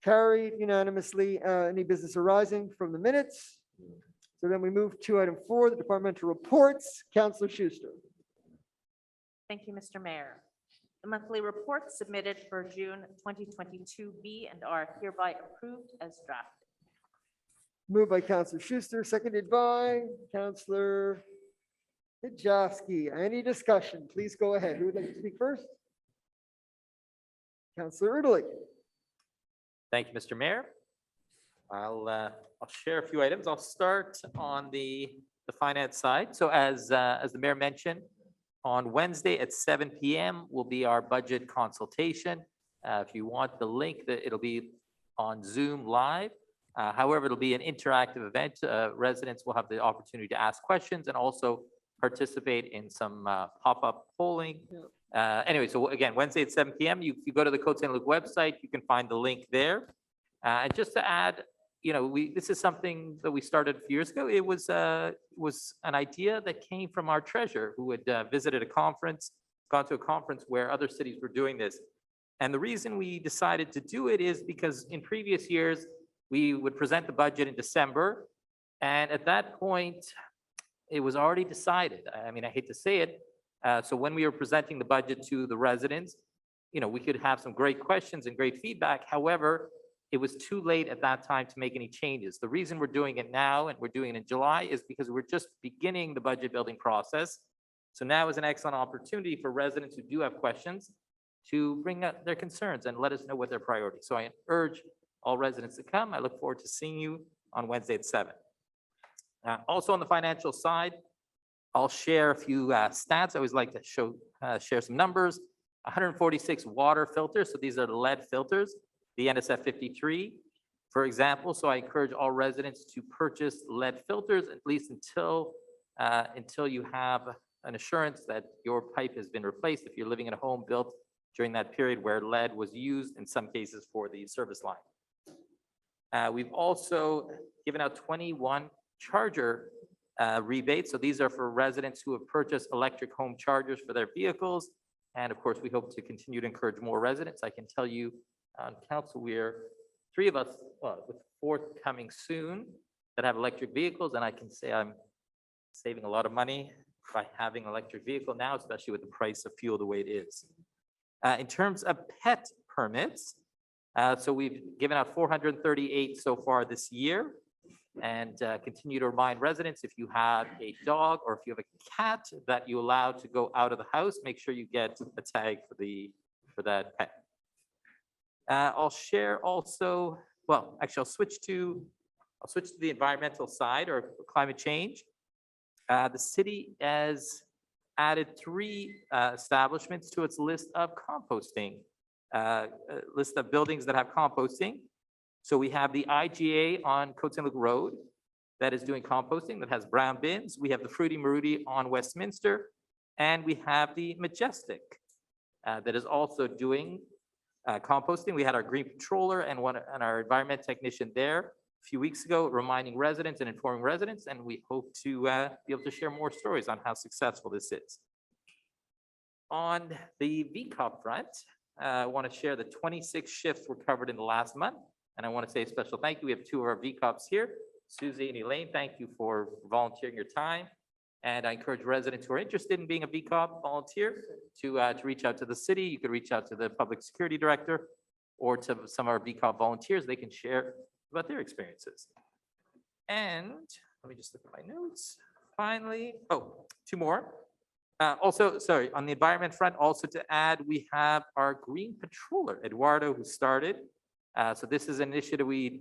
Carried unanimously. Any business arising from the minutes? So then we move to item 4, the departmental reports. Councillor Schuster. Thank you, Mr. Mayor. The monthly reports submitted for June 2022 be and are hereby approved as drafted. Moved by Councillor Schuster, seconded by Councillor Hijowski. Any discussion? Please go ahead. Who would like to speak first? Councillor Erdely. Thank you, Mr. Mayor. I'll share a few items. I'll start on the finance side. So as the mayor mentioned, on Wednesday at 7 p.m. will be our budget consultation. If you want the link, it'll be on Zoom live. However, it'll be an interactive event. Residents will have the opportunity to ask questions and also participate in some pop-up polling. Anyway, so again, Wednesday at 7 p.m. You go to the Côte Saint-Luc website, you can find the link there. And just to add, this is something that we started a few years ago. It was an idea that came from our treasurer who had visited a conference, gone to a conference where other cities were doing this. And the reason we decided to do it is because in previous years, we would present the budget in December. And at that point, it was already decided. I mean, I hate to say it. So when we were presenting the budget to the residents, we could have some great questions and great feedback. However, it was too late at that time to make any changes. The reason we're doing it now and we're doing it in July is because we're just beginning the budget building process. So now is an excellent opportunity for residents who do have questions to bring up their concerns and let us know what their priorities. So I urge all residents to come. I look forward to seeing you on Wednesday at 7. Also on the financial side, I'll share a few stats. I always like to share some numbers. 146 water filters. So these are the lead filters, the NSF 53, for example. So I encourage all residents to purchase lead filters, at least until you have an assurance that your pipe has been replaced if you're living in a home built during that period where lead was used in some cases for the service line. We've also given out 21 charger rebates. So these are for residents who have purchased electric home chargers for their vehicles. And of course, we hope to continue to encourage more residents. I can tell you on council, we're 3 of us, with 4th coming soon, that have electric vehicles. And I can say I'm saving a lot of money by having an electric vehicle now, especially with the price of fuel the way it is. In terms of pet permits, So we've given out 438 so far this year. And continue to remind residents, if you have a dog or if you have a cat that you allow to go out of the house, make sure you get a tag for that pet. I'll share also, well, actually, I'll switch to the environmental side or climate change. The city has added 3 establishments to its list of composting, list of buildings that have composting. So we have the IGA on Côte Saint-Luc Road that is doing composting, that has brown bins. We have the Fruity Maruti on Westminster, and we have the Majestic that is also doing composting. We had our green patroller and our environment technician there a few weeks ago, reminding residents and informing residents, and we hope to be able to share more stories on how successful this is. On the VCOP front, I want to share the 26 shifts were covered in the last month. And I want to say a special thank you. We have 2 of our VCOPs here, Susie and Elaine. Thank you for volunteering your time. And I encourage residents who are interested in being a VCOP volunteer to reach out to the city. You could reach out to the public security director or to some of our VCOP volunteers. They can share about their experiences. And let me just look at my notes. Finally, 2 more. Also, sorry, on the environment front, also to add, we have our green patroller, Eduardo, who started. So this is an initiative we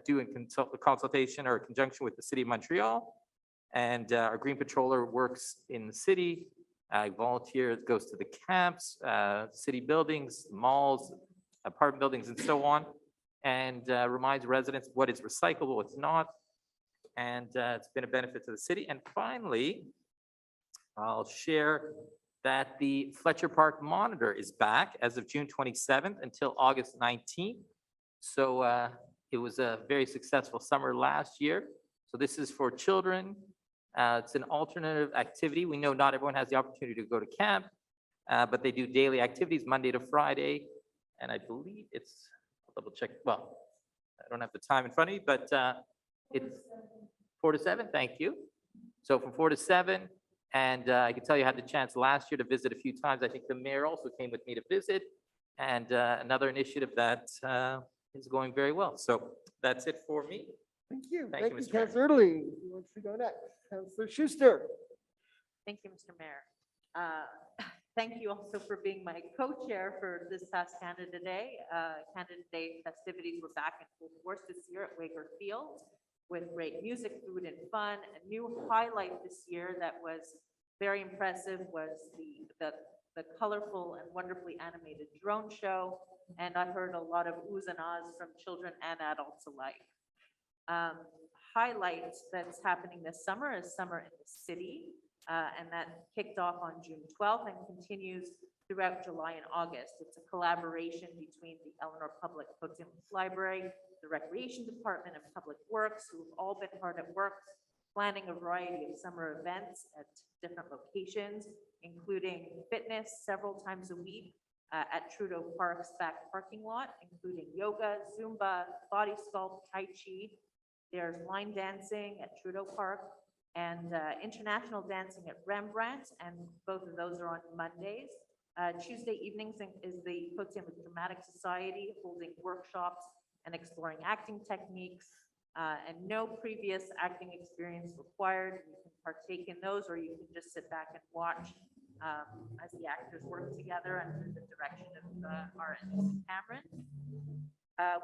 do in consultation or conjunction with the City of Montreal. And our green patroller works in the city, volunteers, goes to the camps, city buildings, malls, apartment buildings, and so on, and reminds residents what is recyclable, what's not. And it's been a benefit to the city. And finally, I'll share that the Fletcher Park Monitor is back as of June 27th until August 19th. So it was a very successful summer last year. So this is for children. It's an alternative activity. We know not everyone has the opportunity to go to camp, but they do daily activities Monday to Friday. And I believe it's, I'll double check. Well, I don't have the time in front of me, but it's 4 to 7. Thank you. So from 4 to 7. And I can tell you I had the chance last year to visit a few times. I think the mayor also came with me to visit, and another initiative that is going very well. So that's it for me. Thank you. Thank you, Mr. Mayor. Councilor Lee. Who wants to go next? Councilor Schuster. Thank you, Mr. Mayor. Thank you also for being my co-chair for this past Canada Day. Canada Day festivities were back in full force this year at Wager Field with great music, food, and fun. A new highlight this year that was very impressive was the colorful and wonderfully animated drone show. And I heard a lot of oohs and ahs from children and adults alike. Highlight that's happening this summer is Summer in the City. And that kicked off on June 12th and continues throughout July and August. It's a collaboration between the Eleanor Public Côte Saint-Luc Library, the Recreation Department, and Public Works, who have all been hard at work planning a variety of summer events at different locations, including fitness several times a week at Trudeau Park's back parking lot, including yoga, Zumba, body sculpt, Tai Chi. There's line dancing at Trudeau Park and international dancing at Rembrandt, and both of those are on Mondays. Tuesday evenings is the Côte Saint-Luc Dramatic Society holding workshops and exploring acting techniques, and no previous acting experience required. You can partake in those, or you can just sit back and watch as the actors work together under the direction of our MC Cameron.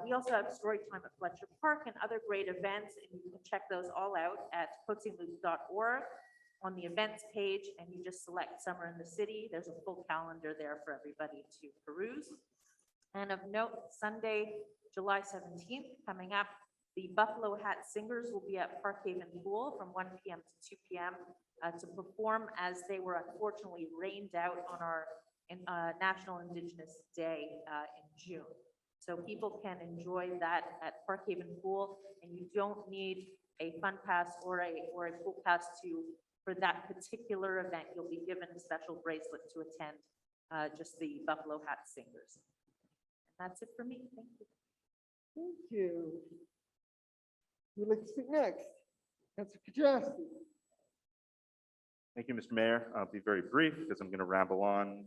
We also have story time at Fletcher Park and other great events, and you can check those all out at cotesaintluc.org on the events page, and you just select Summer in the City. There's a full calendar there for everybody to peruse. And of note, Sunday, July 17th, coming up, the Buffalo Hat Singers will be at Parkhaven Pool from 1 p.m. to 2 p.m. To perform, as they were unfortunately rained out on our National Indigenous Day in June. So people can enjoy that at Parkhaven Pool, and you don't need a fun pass or a pool pass for that particular event. You'll be given a special bracelet to attend just the Buffalo Hat Singers. And that's it for me. Thank you. Thank you. Who'd like to speak next? Councilor Kajowski. Thank you, Mr. Mayor. I'll be very brief because I'm going to ramble on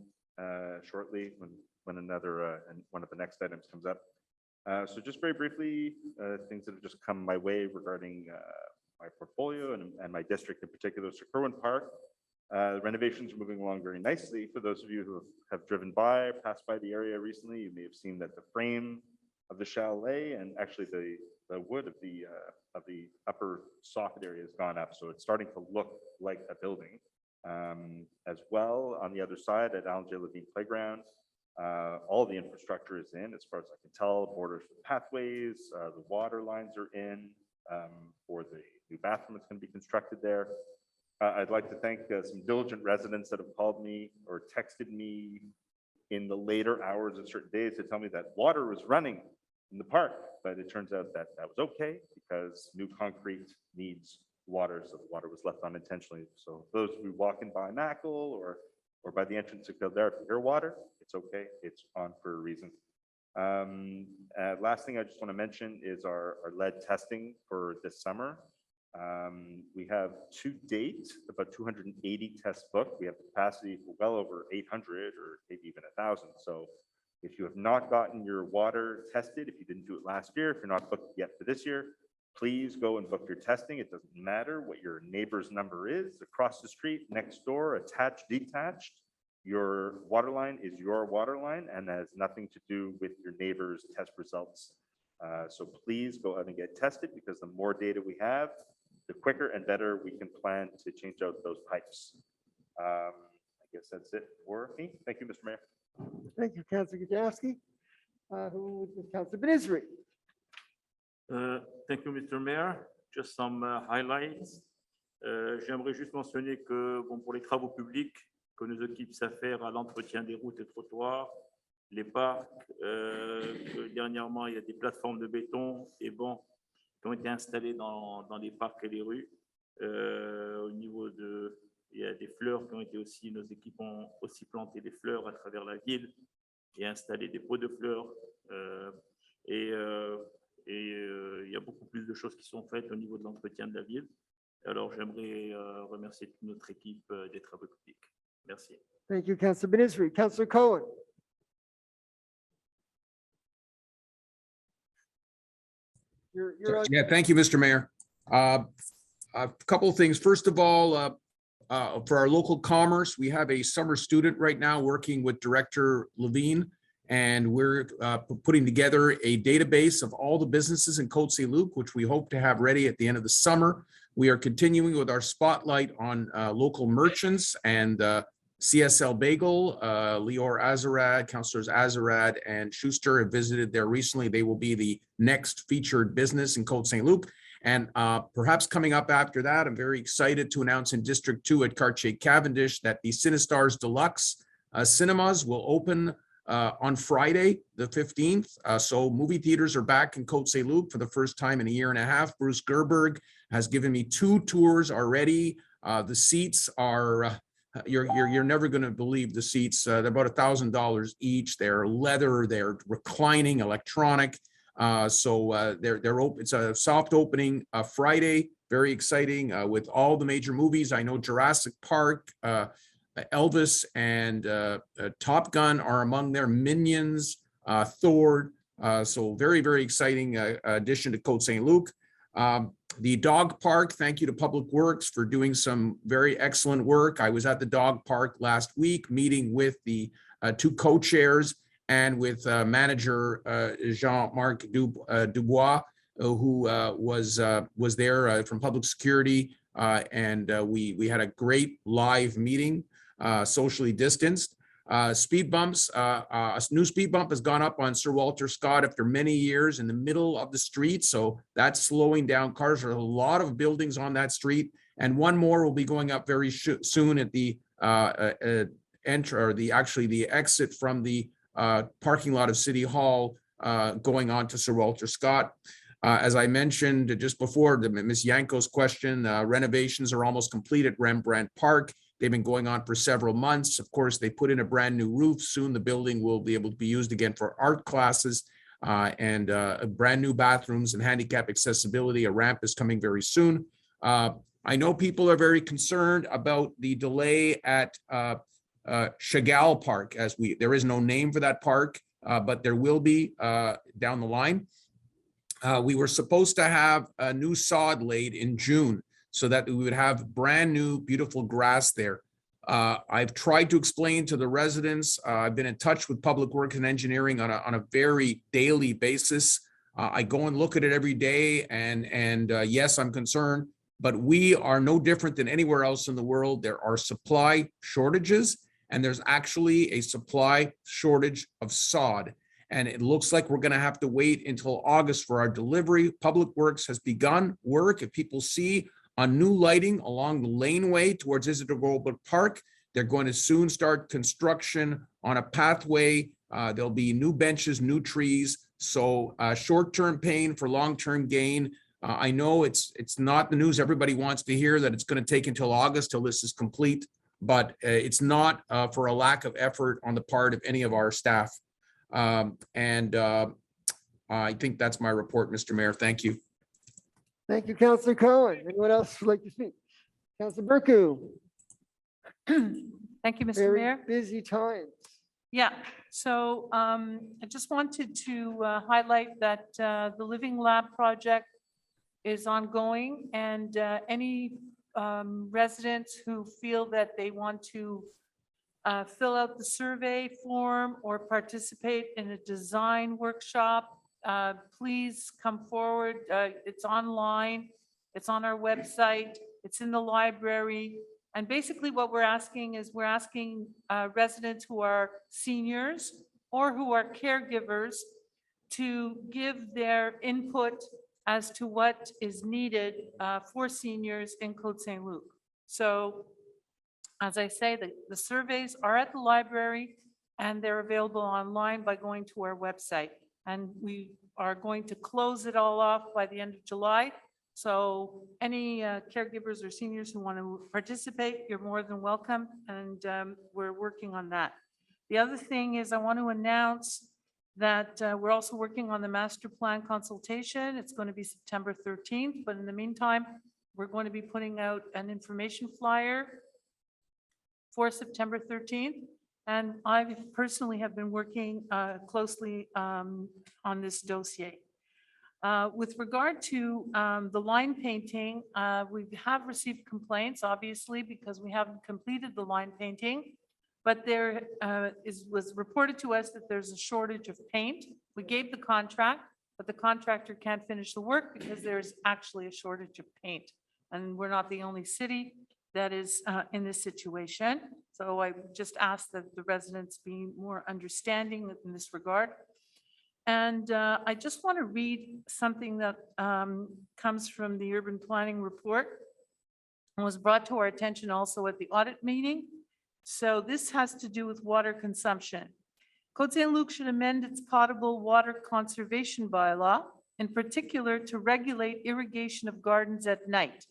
shortly when another and one of the next items comes up. So just very briefly, things that have just come my way regarding my portfolio and my district in particular, so Kerwin Park. Renovations are moving along very nicely. For those of you who have driven by, passed by the area recently, you may have seen that the frame of the chalet and actually the wood of the upper soffit area has gone up. So it's starting to look like a building. As well, on the other side at Alan J. Levine Playground, all the infrastructure is in, as far as I can tell, borders for pathways, the water lines are in for the new bathroom that's going to be constructed there. I'd like to thank some diligent residents that have called me or texted me in the later hours of certain days to tell me that water was running in the park, but it turns out that that was okay because new concrete needs water, so the water was left unintentionally. So those who walking by Mackle or by the entrance to Kildare, if you hear water, it's okay, it's on for a reason. Last thing I just want to mention is our lead testing for this summer. We have to date about 280 tests booked. We have capacity for well over 800 or maybe even 1,000. So if you have not gotten your water tested, if you didn't do it last year, if you're not booked yet for this year, please go and book your testing. It doesn't matter what your neighbor's number is, across the street, next door, attached, detached. Your water line is your water line and has nothing to do with your neighbor's test results. So please go out and get tested, because the more data we have, the quicker and better we can plan to change out those pipes. I guess that's it for me. Thank you, Mr. Mayor. Thank you, Councilor Gajowski. Who is Councilor Benizri? Thank you, Mr. Mayor. Just some highlights. J'aimerais juste mentionner que bon, pour les travaux publics que nos équipes savent faire à l'entretien des routes et trottoirs, les parcs, que dernièrement, il y a des plateformes de béton et bancs qui ont été installés dans les parcs et les rues. Au niveau de, il y a des fleurs qui ont été aussi, nos équipes ont aussi planté des fleurs à travers la ville et installé des pots de fleurs. Il y a beaucoup plus de choses qui sont faites au niveau de l'entretien de la ville. Alors, j'aimerais remercier toute notre équipe des travaux publics. Merci. Thank you, Councilor Benizri. Councilor Cohen. You're on. Yeah, thank you, Mr. Mayor. A couple of things. First of all, for our local commerce, we have a summer student right now working with Director Levine, and we're putting together a database of all the businesses in Côte Saint-Luc, which we hope to have ready at the end of the summer. We are continuing with our spotlight on local merchants, and CSL Bagel, Lior Azarad, Councilors Azarad and Schuster have visited there recently. They will be the next featured business in Côte Saint-Luc. And perhaps coming up after that, I'm very excited to announce in District 2 at Cartier Cavendish that the Cinestars Deluxe cinemas will open on Friday, the 15th. So movie theaters are back in Côte Saint-Luc for the first time in a year and a half. Bruce Gerberg has given me 2 tours already. The seats are, you're never going to believe the seats. They're about $1,000 each. They're leather, they're reclining, electronic. They're open. It's a soft opening Friday. Very exciting with all the major movies. I know Jurassic Park, Elvis, and Top Gun are among their Minions, Thor. So very, very exciting addition to Côte Saint-Luc. The dog park, thank you to Public Works for doing some very excellent work. I was at the dog park last week meeting with the 2 co-chairs and with manager Jean-Marc Dubois, who was there from Public Security, and we had a great live meeting, socially distanced. Speed bumps, a new speed bump has gone up on Sir Walter Scott after many years in the middle of the street. So that's slowing down cars. There are a lot of buildings on that street, and one more will be going up very soon at the the exit from the parking lot of City Hall, going on to Sir Walter Scott. As I mentioned just before, Ms. Yanko's question, renovations are almost complete at Rembrandt Park. They've been going on for several months. Of course, they put in a brand new roof. Soon the building will be able to be used again for art classes, and brand new bathrooms and handicap accessibility. A ramp is coming very soon. I know people are very concerned about the delay at Chagall Park, there is no name for that park. but there will be down the line. We were supposed to have a new sod laid in June so that we would have brand new, beautiful grass there. I've tried to explain to the residents. I've been in touch with Public Works and Engineering on a very daily basis. I go and look at it every day, and yes, I'm concerned, but we are no different than anywhere else in the world. There are supply shortages, and there's actually a supply shortage of sod. And it looks like we're going to have to wait until August for our delivery. Public Works has begun work. If people see on new lighting along the laneway towards Isidore Goldberg Park, they're going to soon start construction on a pathway. There'll be new benches, new trees. So short-term pain for long-term gain. I know it's not the news everybody wants to hear, that it's going to take until August till this is complete, but it's not for a lack of effort on the part of any of our staff. I think that's my report, Mr. Mayor. Thank you. Thank you, Councillor Cohen. Anyone else would like to speak? Councillor Berku. Thank you, Mr. Very Mayor. busy times. Yeah, so I just wanted to highlight that the Living Lab project is ongoing, and any residents who feel that they want to fill out the survey form or participate in a design workshop, please come forward. It's online, it's on our website, it's in the library. And basically what we're asking is residents who are seniors or who are caregivers to give their input as to what is needed for seniors in Côte Saint-Luc. So as I say, the surveys are at the library and they're available online by going to our website. And we are going to close it all off by the end of July. So any caregivers or seniors who want to participate, you're more than welcome, and we're working on that. The other thing is I want to announce that we're also working on the master plan consultation. It's going to be September 13th, but in the meantime, we're going to be putting out an information flyer for September 13th. And I personally have been working closely on this dossier. With regard to the line painting, we have received complaints, obviously, because we haven't completed the line painting, but there was reported to us that there's a shortage of paint. We gave the contract, but the contractor can't finish the work because there's actually a shortage of paint. And we're not the only city that is in this situation. So I just ask that the residents be more understanding in this regard. And I just want to read something that comes from the urban planning report and was brought to our attention also at the audit meeting. So this has to do with water consumption. Côte Saint-Luc should amend its potable water conservation bylaw, in particular to regulate irrigation of gardens at night.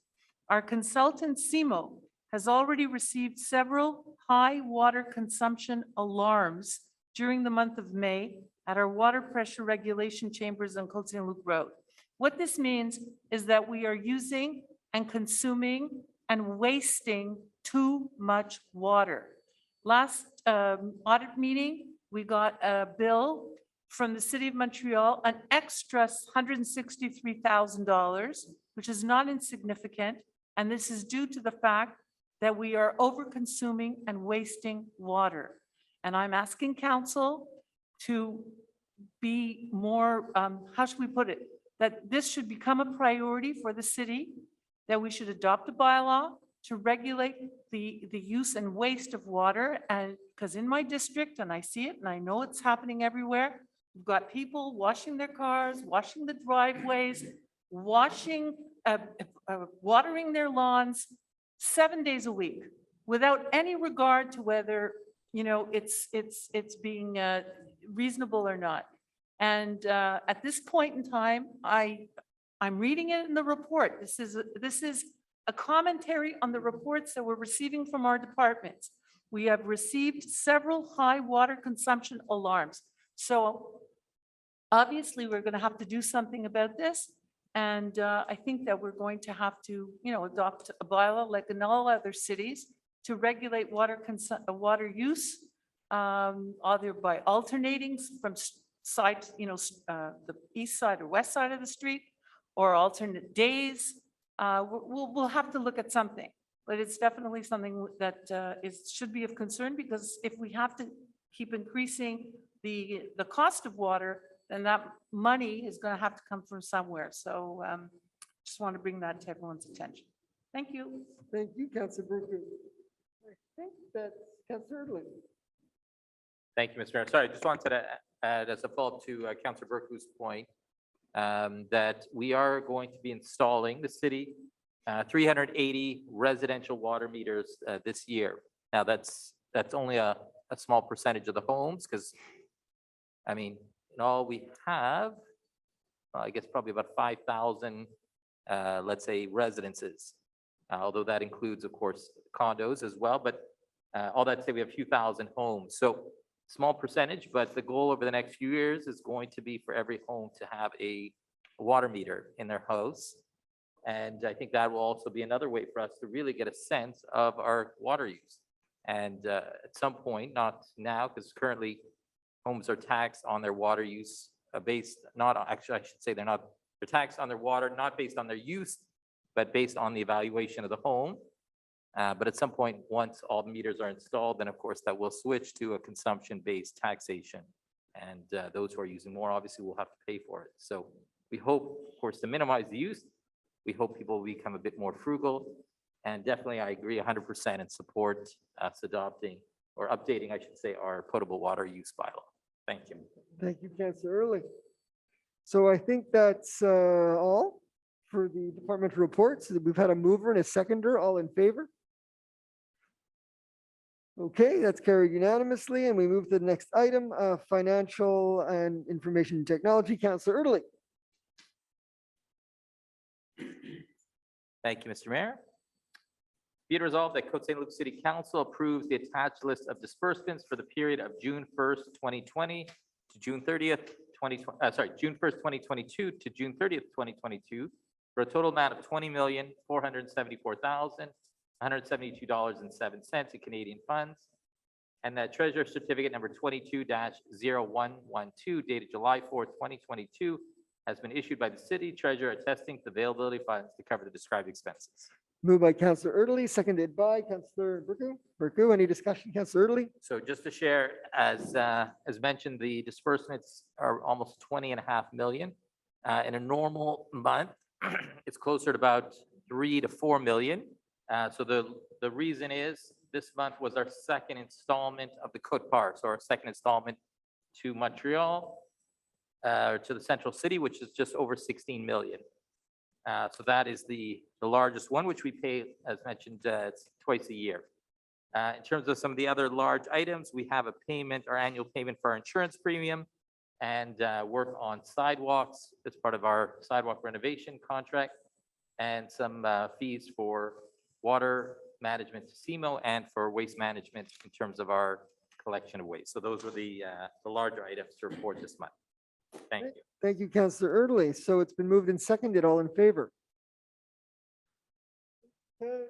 Our consultant, CIMO, has already received several high water consumption alarms during the month of May at our water pressure regulation chambers on Côte Saint-Luc Road. What this means is that we are using and consuming and wasting too much water. Last audit meeting, we got a bill from the City of Montreal, an extra $163,000, which is not insignificant. And this is due to the fact that we are over-consuming and wasting water. And I'm asking council to be more, how should we put it? That this should become a priority for the city, that we should adopt a bylaw to regulate the use and waste of water. And because in my district, and I see it, and I know it's happening everywhere, we've got people washing their cars, washing the driveways, watering their lawns 7 days a week without any regard to whether, you know, it's being reasonable or not. And at this point in time, I'm reading it in the report. This is a commentary on the reports that we're receiving from our departments. We have received several high water consumption alarms. So obviously we're going to have to do something about this. And I think that we're going to have to, you know, adopt a bylaw like in all other cities to regulate water use either by alternating from side, the east side or west side of the street, or alternate days. We'll have to look at something, but it's definitely something that should be of concern, because if we have to keep increasing the cost of water, then that money is going to have to come from somewhere. So just want to bring that to everyone's attention. Thank you. Thank you, Councillor Burku. I think that's Councillor Erdley. Thank you, Mr. Mayor. Sorry, I just wanted to add as a follow-up to Councillor Burku's point, that we are going to be installing the city 380 residential water meters this year. Now, that's only a small percentage of the homes, because, I mean, in all we have, I guess probably about 5,000, let's say, residences. Although that includes, of course, condos as well, but all that to say we have a few thousand homes. So small percentage, but the goal over the next few years is going to be for every home to have a water meter in their house. And I think that will also be another way for us to really get a sense of our water use. And at some point, not now, because currently homes are taxed on their water use based, not actually, I should say they're taxed on their water, not based on their use, but based on the evaluation of the home. But at some point, once all the meters are installed, then of course that will switch to a consumption-based taxation. And those who are using more obviously will have to pay for it. So we hope, of course, to minimize the use. We hope people will become a bit more frugal. And definitely, I agree 100% and support us adopting or updating, I should say, our potable water use bylaw. Thank you. Thank you, Councillor Early. So I think that's all for the departmental reports. We've had a mover and a seconder, all in favor. Okay, that's carried unanimously, and we move to the next item, financial and information technology. Councillor Early. Thank you, Mr. Mayor. Be it resolved that Côte Saint-Luc City Council approves the attached list of disbursements for the period of June 1st, 2020 to June 30th, June 1st, 2022 to June 30th, 2022, for a total amount of $20,474,172.07 in Canadian funds, and that Treasurer Certificate number 22-0112 dated July 4th, 2022, has been issued by the City Treasurer attesting to the availability of funds to cover the described expenses. Moved by Councillor Erdley, seconded by Councillor Burku. Burku, any discussion, Councillor Erdley? So just to share, as mentioned, the disbursements are almost 20.5 million. In a normal month, it's closer to about 3 to 4 million. So the reason is this month was our second installment of the Côte Park, so our second installment to Montreal, to the central city, which is just over 16 million. So that is the largest one, which we pay, as mentioned, twice a year. In terms of some of the other large items, we have a payment, our annual payment for our insurance premium, and work on sidewalks as part of our sidewalk renovation contract, and some fees for water management to CMO and for waste management in terms of our collection of waste. So those were the larger items to report this month. Thank you. Thank you, Councillor Erdley. So it's been moved and seconded. All in favor? Okay,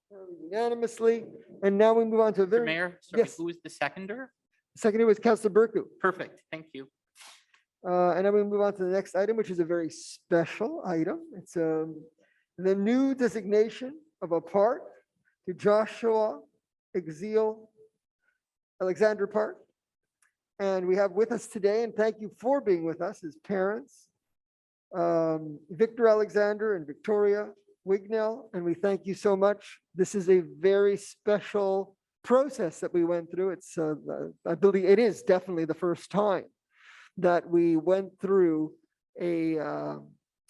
carried unanimously. And now we move on to a Mr. very, Mayor, sorry, yes. who is the seconder? seconded was Councillor Burku. Perfect, thank you. And then we move on to the next item, which is a very special item. It's the new designation of a park to Joshua Exil Alexander Park. And we have with us today, and thank you for being with us, his parents, Victor Alexander and Victoria Wignell, and we thank you so much. This is a very special process that we went through. It's, I believe it is definitely the first time that we went through a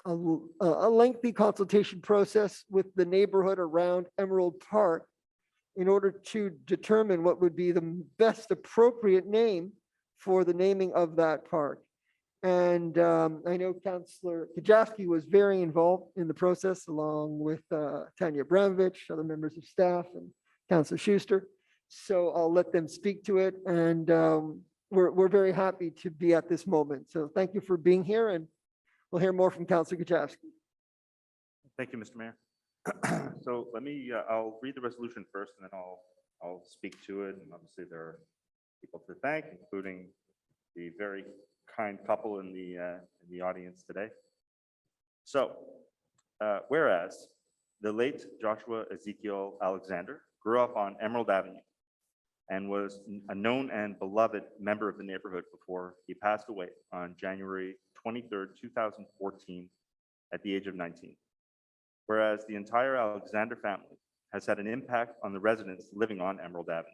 lengthy consultation process with the neighborhood around Emerald Park in order to determine what would be the best appropriate name for the naming of that park. And I know Councillor Kajewski was very involved in the process, along with Tanya Abramovich, other members of staff, and Councillor Schuster. So I'll let them speak to it. And we're very happy to be at this moment. So thank you for being here, and we'll hear more from Councillor Kajewski. Thank you, Mr. Mayor. So let me, I'll read the resolution first, and then I'll speak to it. And obviously there are people to thank, including the very kind couple in the audience today. So, whereas the late Joshua Ezekiel Alexander grew up on Emerald Avenue and was a known and beloved member of the neighborhood before he passed away on January 23rd, 2014, at the age of 19. Whereas the entire Alexander family has had an impact on the residents living on Emerald Avenue.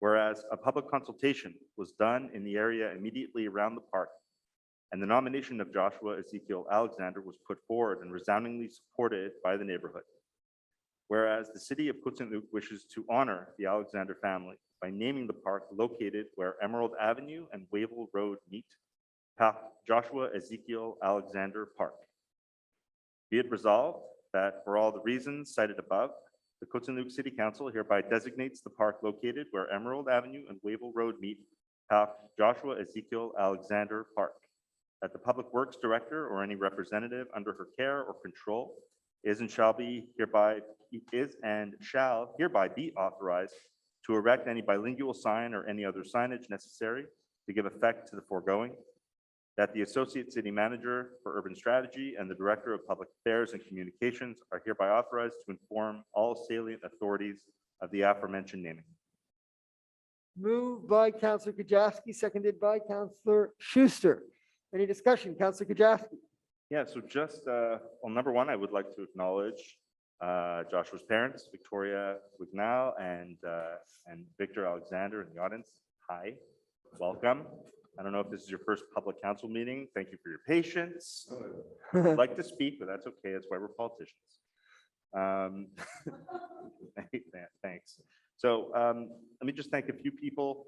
Whereas a public consultation was done in the area immediately around the park, and the nomination of Joshua Ezekiel Alexander was put forward and resoundingly supported by the neighborhood. Whereas the city of Côte Saint-Luc wishes to honor the Alexander family by naming the park located where Emerald Avenue and Wavell Road meet, Joshua Ezekiel Alexander Park. Be it resolved that for all the reasons cited above, the Côte Saint-Luc City Council hereby designates the park located where Emerald Avenue and Wavell Road meet, Joshua Ezekiel Alexander Park. That the Public Works Director or any representative under her care or control is and shall hereby be authorized to erect any bilingual sign or any other signage necessary to give effect to the foregoing. That the Associate City Manager for Urban Strategy and the Director of Public Affairs and Communications are hereby authorized to inform all salient authorities of the aforementioned naming. Moved by Councillor Kajewski, seconded by Councillor Schuster. Any discussion? Councillor Kajewski. Yeah, so just, well, number one, I would like to acknowledge Joshua's parents, Victoria Wignall and Victor Alexander in the audience. Hi, welcome. I don't know if this is your first public council meeting. Thank you for your patience. I'd like to speak, but that's okay. That's why we're politicians. Thanks. So let me just thank a few people.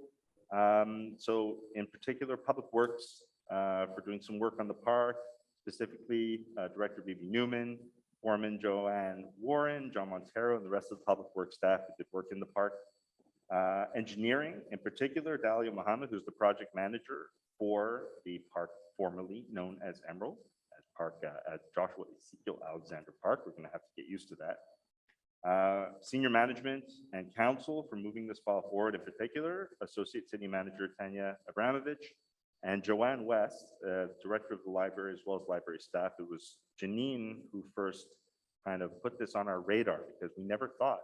So in particular, Public Works for doing some work on the park, specifically Director Vivi Newman, Foreman Joanne Warren, John Montero, and the rest of the Public Works staff who did work in the park. Engineering, in particular, Dalia Muhammad, who's the project manager for the park formerly known as Emerald, as Joshua Ezekiel Alexander Park. We're going to have to get used to that. Senior management and council for moving this file forward, in particular, Associate City Manager Tanya Abramovich and Joanne West, Director of the library, as well as library staff. It was Janine who first kind of put this on our radar because we never thought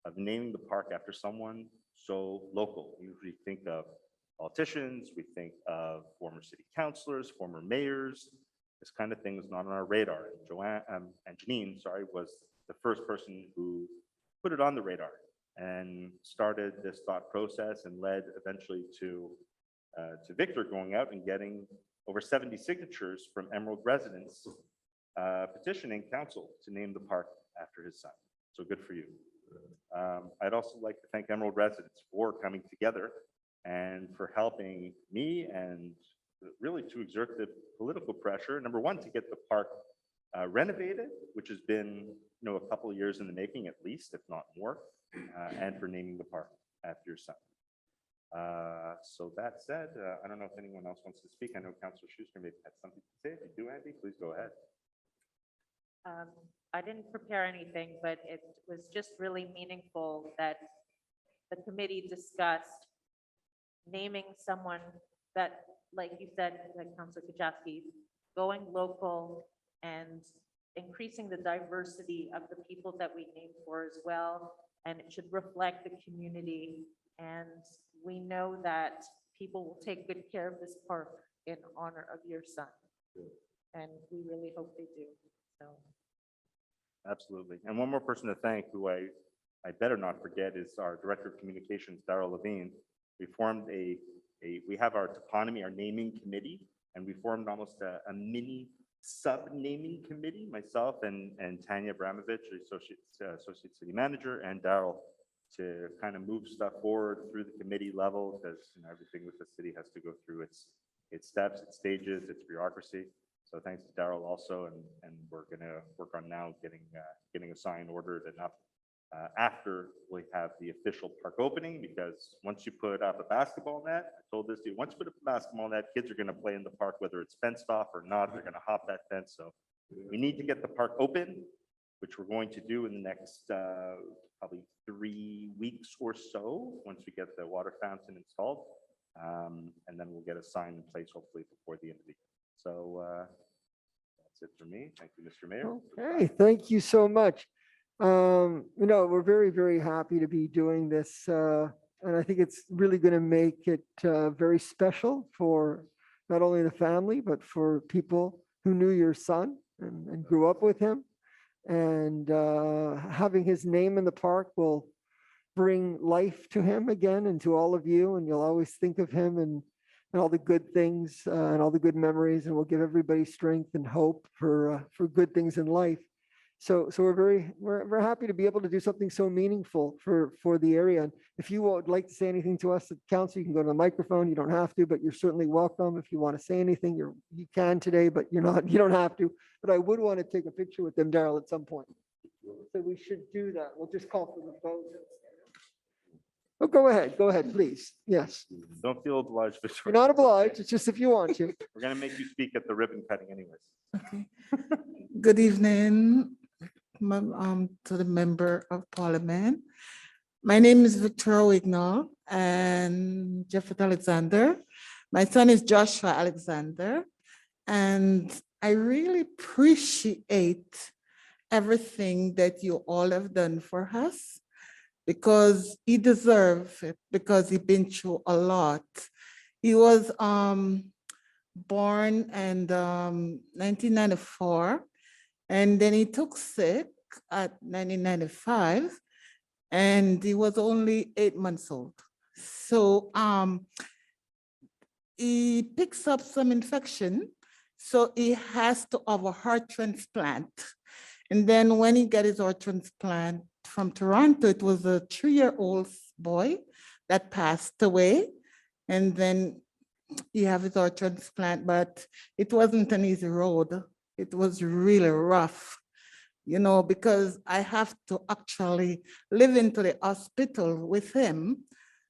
of naming the park after someone so local. We usually think of politicians, we think of former city councilors, former mayors. This kind of thing was not on our radar. And Janine, sorry, was the first person who put it on the radar and started this thought process and led eventually to Victor going out and getting over 70 signatures from Emerald residents petitioning council to name the park after his son. So good for you. I'd also like to thank Emerald residents for coming together and for helping me and really to exert the political pressure. Number one, to get the park renovated, which has been a couple of years in the making at least, if not more, and for naming the park after your son. So that said, I don't know if anyone else wants to speak. I know Councillor Schuster maybe had something to say. If you do, Andy, please go ahead. I didn't prepare anything, but it was just really meaningful that the committee discussed naming someone that, like you said, like Councillor Kajewski, going local and increasing the diversity of the people that we name for as well. And it should reflect the community. And we know that people will take good care of this park in honor of your son. And we really hope they do. So. Absolutely. And one more person to thank who I better not forget is our Director of Communications, Darrell Levine. We formed we have our toponymy, our naming committee, and we formed almost a mini sub-naming committee, myself and Tanya Abramovich, the Associate City Manager, and Darrell, to kind of move stuff forward through the committee level, because everything with the city has to go through its steps, its stages, its bureaucracy. So thanks to Darrell also, and we're going to work on now getting a sign ordered and up after we have the official park opening, because once you put up a basketball net, I told this to you, once you put up a basketball net, kids are going to play in the park, whether it's fenced off or not, they're going to hop that fence. So we need to get the park open which we're going to do in the next probably 3 weeks or so, once we get the water fountain installed. And then we'll get a sign in place hopefully before the end of the year. So that's it for me. Thank you, Mr. Mayor. Okay, thank you so much. We're very, very happy to be doing this. And I think it's really going to make it very special for not only the family, but for people who knew your son and grew up with him. And having his name in the park will bring life to him again and to all of you. And you'll always think of him and all the good things and all the good memories. And we'll give everybody strength and hope for good things in life. So we're happy to be able to do something so meaningful for the area. And if you would like to say anything to us at council, you can go to the microphone. You don't have to, but you're certainly welcome. If you want to say anything, you can today, but you don't have to. But I would want to take a picture with them, Daryl, at some point. So we should do that. We'll just call for the vote. Oh, go ahead, please. Yes. Don't feel obliged, Mr. You're not obliged. It's just if you want to. We're going to make you speak at the ribbon cutting anyways. Okay. Good evening, to the member of parliament. My name is Victoria Wignall and Jeffrey Alexander. My son is Joshua Alexander, and I really appreciate everything that you all have done for us, because he deserves it, because he's been through a lot. He was born in 1994, and then he took sick at 1995, and he was only 8 months old. So he picks up some infection, so he has to have a heart transplant. And then when he got his heart transplant from Toronto, it was a 3-year-old boy that passed away. And then he had his heart transplant, but it wasn't an easy road. It was really rough, because I have to actually live into the hospital with him,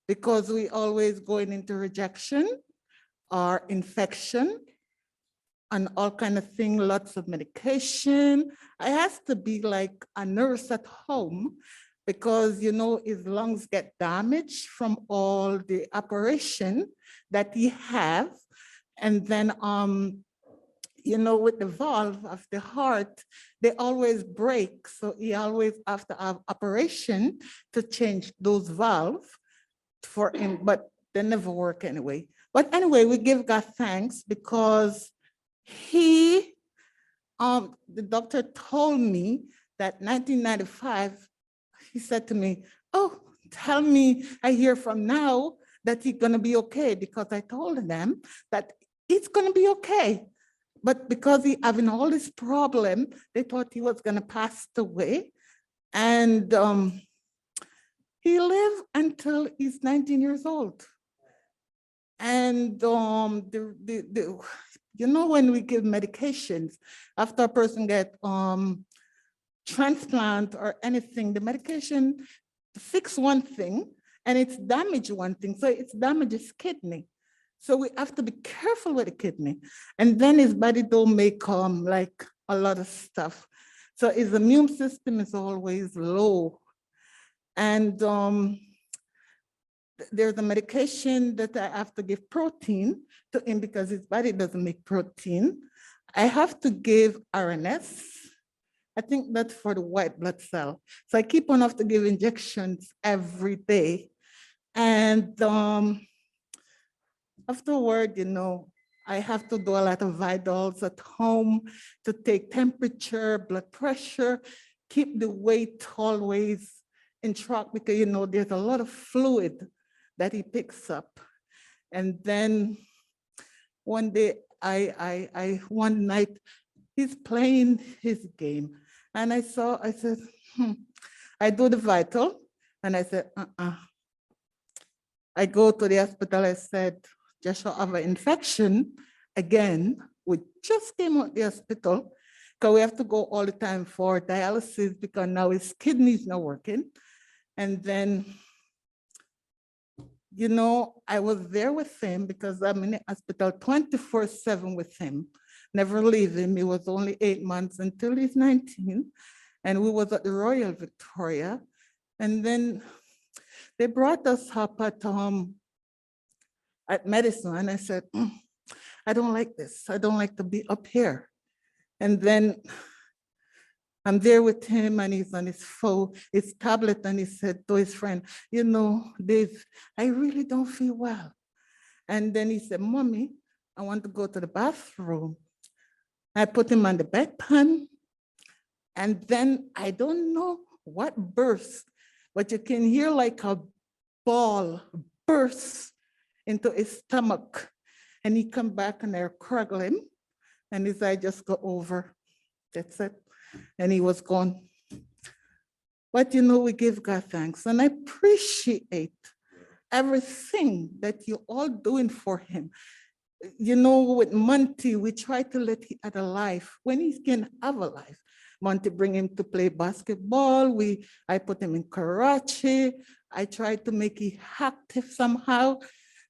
because we always going into rejection or infection and all kind of thing, lots of medication. I have to be like a nurse at home, because, his lungs get damaged from all the operation that he have. And then, with the valve of the heart, they always break. So he always have to have operation to change those valves for him, but they never work anyway. But anyway, we give God thanks, because the doctor told me that 1995, he said to me, "Oh, tell me a year from now that he's gonna be okay," because I told them that it's gonna be okay. But because he having all this problem, they thought he was gonna pass away. And he lived until he's 19 years old. And when we give medications, after a person get transplant or anything, the medication fix one thing and it's damage one thing. So it's damages kidney. So we have to be careful with the kidney. And then his body don't make like a lot of stuff. So his immune system is always low. And there's a medication that I have to give protein to him, because his body doesn't make protein. I have to give RNS. I think that's for the white blood cell. So I keep on have to give injections every day. And afterward, I have to do a lot of vitals at home to take temperature, blood pressure, keep the weight always in track, because there's a lot of fluid that he picks up. And then one day, one night, he's playing his game. And I said, I do the vital. And I said, I go to the hospital. I said, Joshua have an infection again. We just came out the hospital, because we have to go all the time for dialysis, because now his kidney's not working. And then, I was there with him, because I'm in the hospital 24/7 with him, never leave him. He was only 8 months until he's 19. and we was at the Royal Victoria. And then they brought us up at Medicine, and I said, I don't like this. I don't like to be up here. And then I'm there with him, and he's on his phone, his tablet, and he said to his friend, you know, Dave, I really don't feel well. And then he said, Mommy, I want to go to the bathroom. I put him on the bedpan, and then I don't know what burst, but you can hear like a ball burst into his stomach. And he come back and I cruggle him, and his eye just go over. That's it. And he was gone. But you know, we give God thanks, and I appreciate everything that you're all doing for him. You know, with Monty, we try to let him have a life when he can have a life. Monty bring him to play basketball. I put him in karate. I tried to make him active somehow,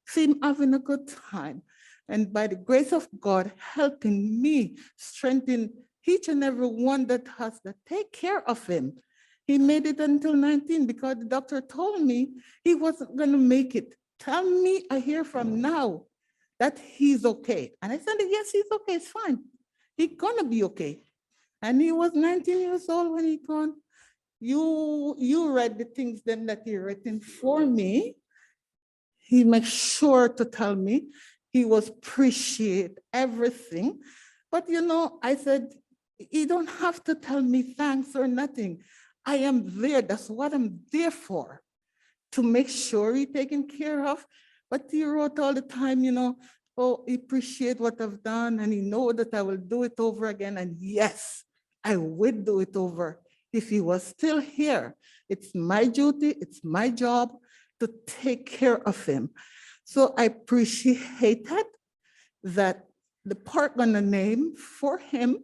see him having a good time. And by the grace of God, helping me strengthen each and every one that has to take care of him. He made it until 19 because the doctor told me he wasn't going to make it. Tell me a year from now that he's okay. And I said, yes, he's okay, it's fine. He's gonna be okay. And he was 19 years old when he gone. You read the things then that he written for me. He makes sure to tell me he was appreciate everything. But you know, I said, you don't have to tell me thanks or nothing. I am there, that's what I'm there for, to make sure he's taken care of. But he wrote all the time, you know, oh, he appreciate what I've done, and he know that I will do it over again. And yes, I would do it over if he was still here. It's my duty, it's my job to take care of him. So I appreciate that the park gonna name for him,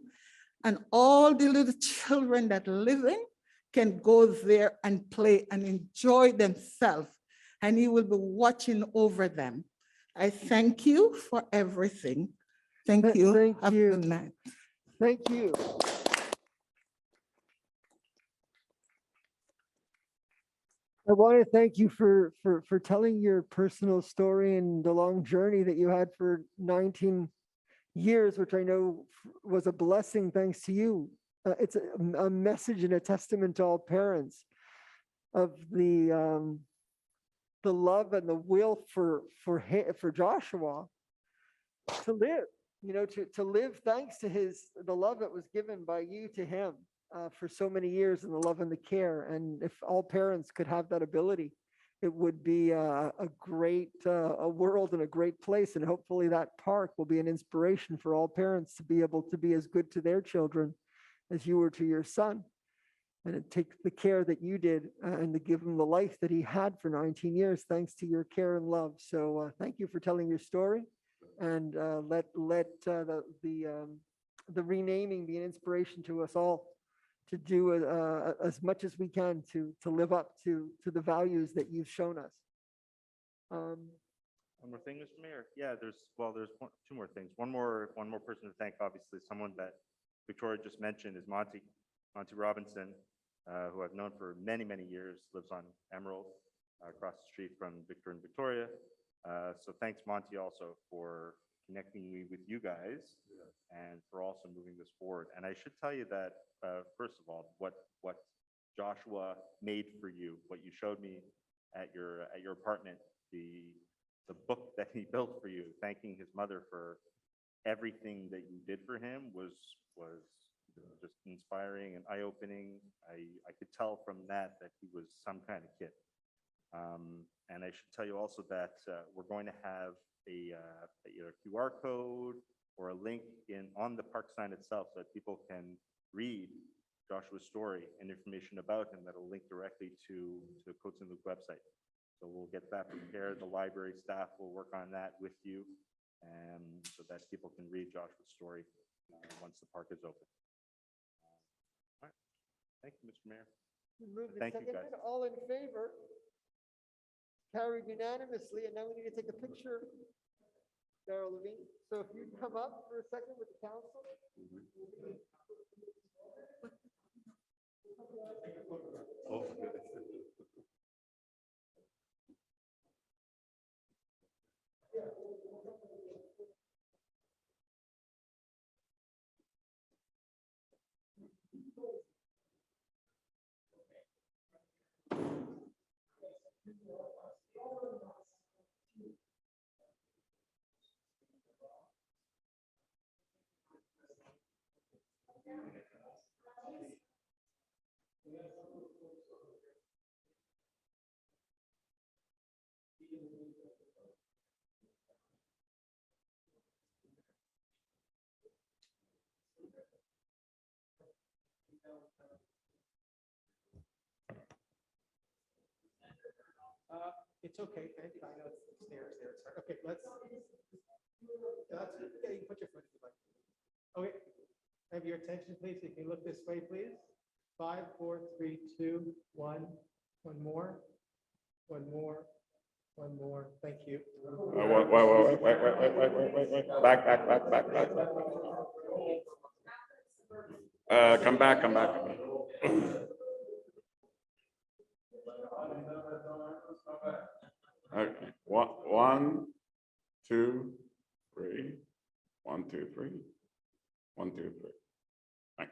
and all the little children that live in can go there and play and enjoy themselves, and he will be watching over them. I thank you for everything. Thank you. Thank Have a you. good night. Thank you. I want to thank you for telling your personal story and the long journey that you had for 19 years, which I know was a blessing thanks to you. It's a message and a testament to all parents of the love and the will for Joshua to live, you know, to live thanks to the love that was given by you to him for so many years, and the love and the care. And if all parents could have that ability, it would be a great a world and a great place. And hopefully that park will be an inspiration for all parents to be able to be as good to their children as you were to your son, and to take the care that you did and to give him the life that he had for 19 years, thanks to your care and love. So thank you for telling your story, and let the renaming be an inspiration to us all to do as much as we can to live up to the values that you've shown us. One more thing, Mr. Mayor. Yeah, there's two more things. One more person to thank, obviously, someone that Victoria just mentioned is Monty Robinson, who I've known for many, many years, lives on Emerald, across the street from Victor and Victoria. So thanks, Monty, also for connecting me with you guys and for also moving this forward. And I should tell you that, first of all, what Joshua made for you, what you showed me at your apartment, the book that he built for you, thanking his mother for everything that you did for him was just inspiring and eye-opening. I could tell from that he was some kind of kid. And I should tell you also that we're going to have either a QR code or a link on the park sign itself so that people can read Joshua's story and information about him that'll link directly to the Côte Saint-Luc website. So we'll get that prepared. The library staff will work on that with you, so that people can read Joshua's story once the park is open. All right. Thank you, Mr. Mayor. Moved and Thank you, seconded. guys. All in favor? Carried unanimously, and now we need to take a picture, Darrell Levine. So if you'd come up for a second with the council. It's okay. I know it's stairs there. It's hard. Okay, let's. That's, okay, you can put your foot if you like. Okay, have your attention, please. If you look this way, please. 5, 4, 3, 2, 1. One more. One more. One more. Thank you. Wait. Back. Come back. Okay, 1, 2, 3. 1, 2, 3. 1, 2, 3. Thank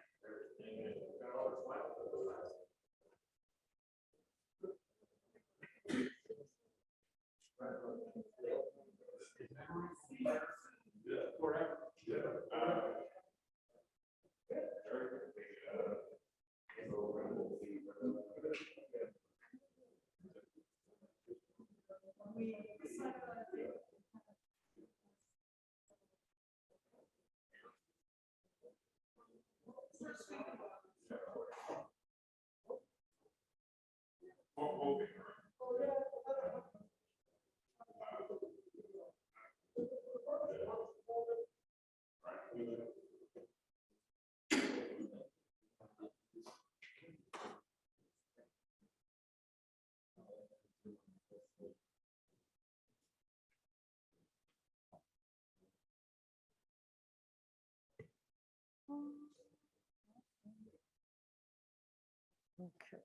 Okay.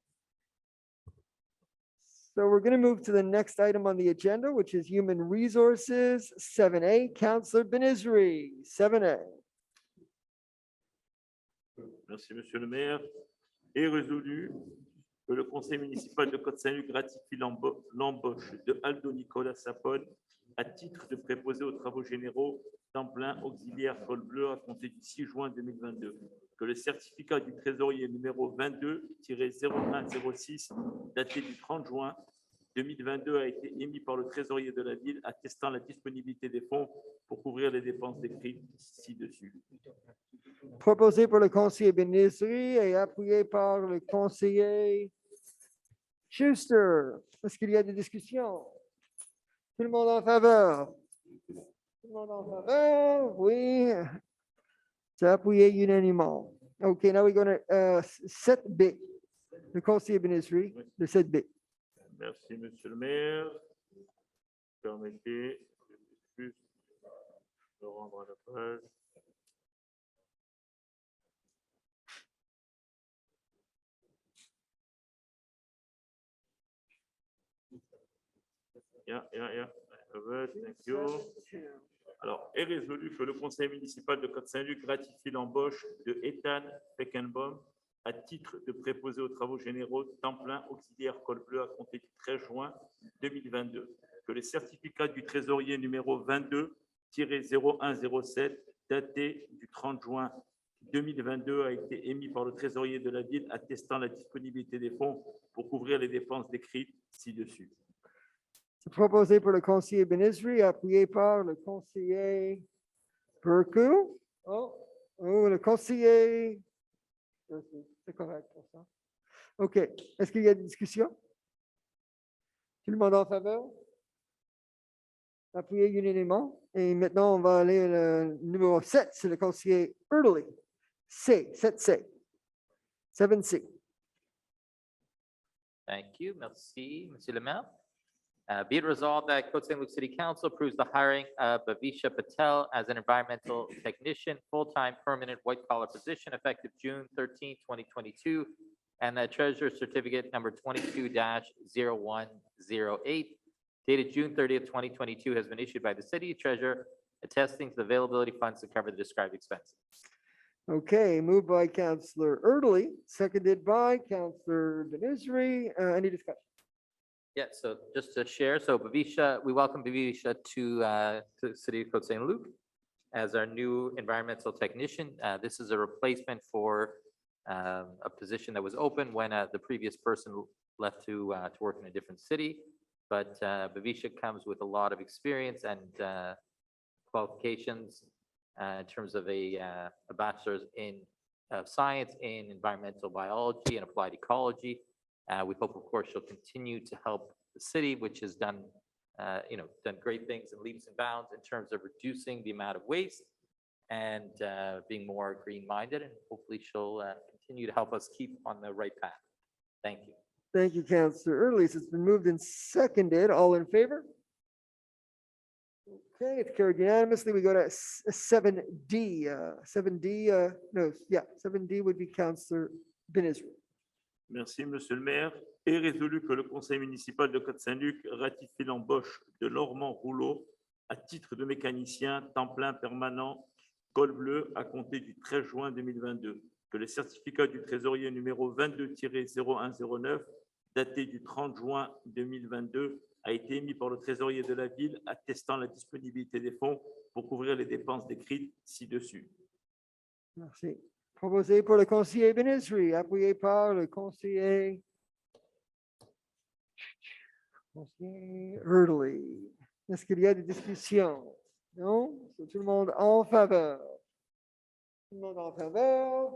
So we're going to move to the next item on the agenda, which is Human Resources, 7A, Counselor Benizri, 7A. Merci, Monsieur le maire. Est résolu que le conseil municipal de Côte Saint-Luc ratifie l'embauche de Aldo Nicolas Sapone à titre de préposé aux travaux généraux temps plein auxiliaire col bleu à compter du 6 juin 2022. Que le certificat du trésorier numéro 22-0106 daté du 30 juin 2022 a été émis par le trésorier de la ville attestant la disponibilité des fonds pour couvrir les dépenses décrites ci-dessus. Proposé par le conseiller Benizri et appuyé par le conseiller Schuster. Est-ce qu'il y a des discussions? Tout le monde en faveur? Tout le monde en faveur? Oui. C'est appuyé unanimement. OK, now we go to 7B. Le conseiller Benizri, le 7B. Merci, Monsieur le maire. Permettez juste de rendre à la page. Yeah. Thank you. Alors, est résolu que le conseil municipal de Côte Saint-Luc ratifie l'embauche de Ethan Feckenbaum à titre de préposé aux travaux généraux temps plein auxiliaire col bleu à compter du 13 juin 2022. Que le certificat du trésorier numéro 22-0107 daté du 30 juin 2022 a été émis par le trésorier de la ville attestant la disponibilité des fonds pour couvrir les dépenses décrites ci-dessus. C'est proposé par le conseiller Benizri, appuyé par le conseiller Burku. Oh, le conseiller. C'est correct pour ça. OK. Est-ce qu'il y a des discussions? Tout le monde en faveur? Appuyé unanimement. Et maintenant, on va aller au numéro 7, c'est le conseiller Early. 7C. Thank you. Merci, Monsieur le maire. Be it resolved that Côte Saint-Luc City Council approves the hiring of Bhavisha Patel as an environmental technician, full-time permanent white-collar position effective June 13, 2022 and that treasurer certificate number 22-0108 dated June 30th, 2022 has been issued by the city treasurer attesting to the availability of funds to cover the described expenses. Okay, moved by Counselor Erdely, seconded by Counselor Benizri. Any discussion? Yeah, so just to share, so Bavisha, we welcome Bavisha to the city of Côte Saint-Luc as our new environmental technician. This is a replacement for a position that was open when the previous person left to work in a different city. But Bavisha comes with a lot of experience and qualifications in terms of a bachelor's in science in environmental biology and applied ecology. We hope, of course, she'll continue to help the city, which has done, done great things in leaps and bounds in terms of reducing the amount of waste and being more green-minded. And hopefully, she'll continue to help us keep on the right path. Thank you. Thank you, Counselor Erdely. It's been moved and seconded. All in favor? Okay, it's carried unanimously. We go to 7D. 7D would be Counselor Benizri. Merci, Monsieur le maire. Est résolu que le conseil municipal de Côte Saint-Luc ratifie l'embauche de Normand Rouleau à titre de mécanicien temps plein permanent col bleu à compter du 13 juin 2022. Que le certificat du trésorier numéro 22-0109 daté du 30 juin 2022 a été émis par le trésorier de la ville attestant la disponibilité des fonds pour couvrir les dépenses décrites ci-dessus. Merci. Proposé pour le conseiller Benizri, appuyé par le conseiller Erdely. Est-ce qu'il y a des discussions? Non? C'est tout le monde en faveur. Tout le monde en faveur.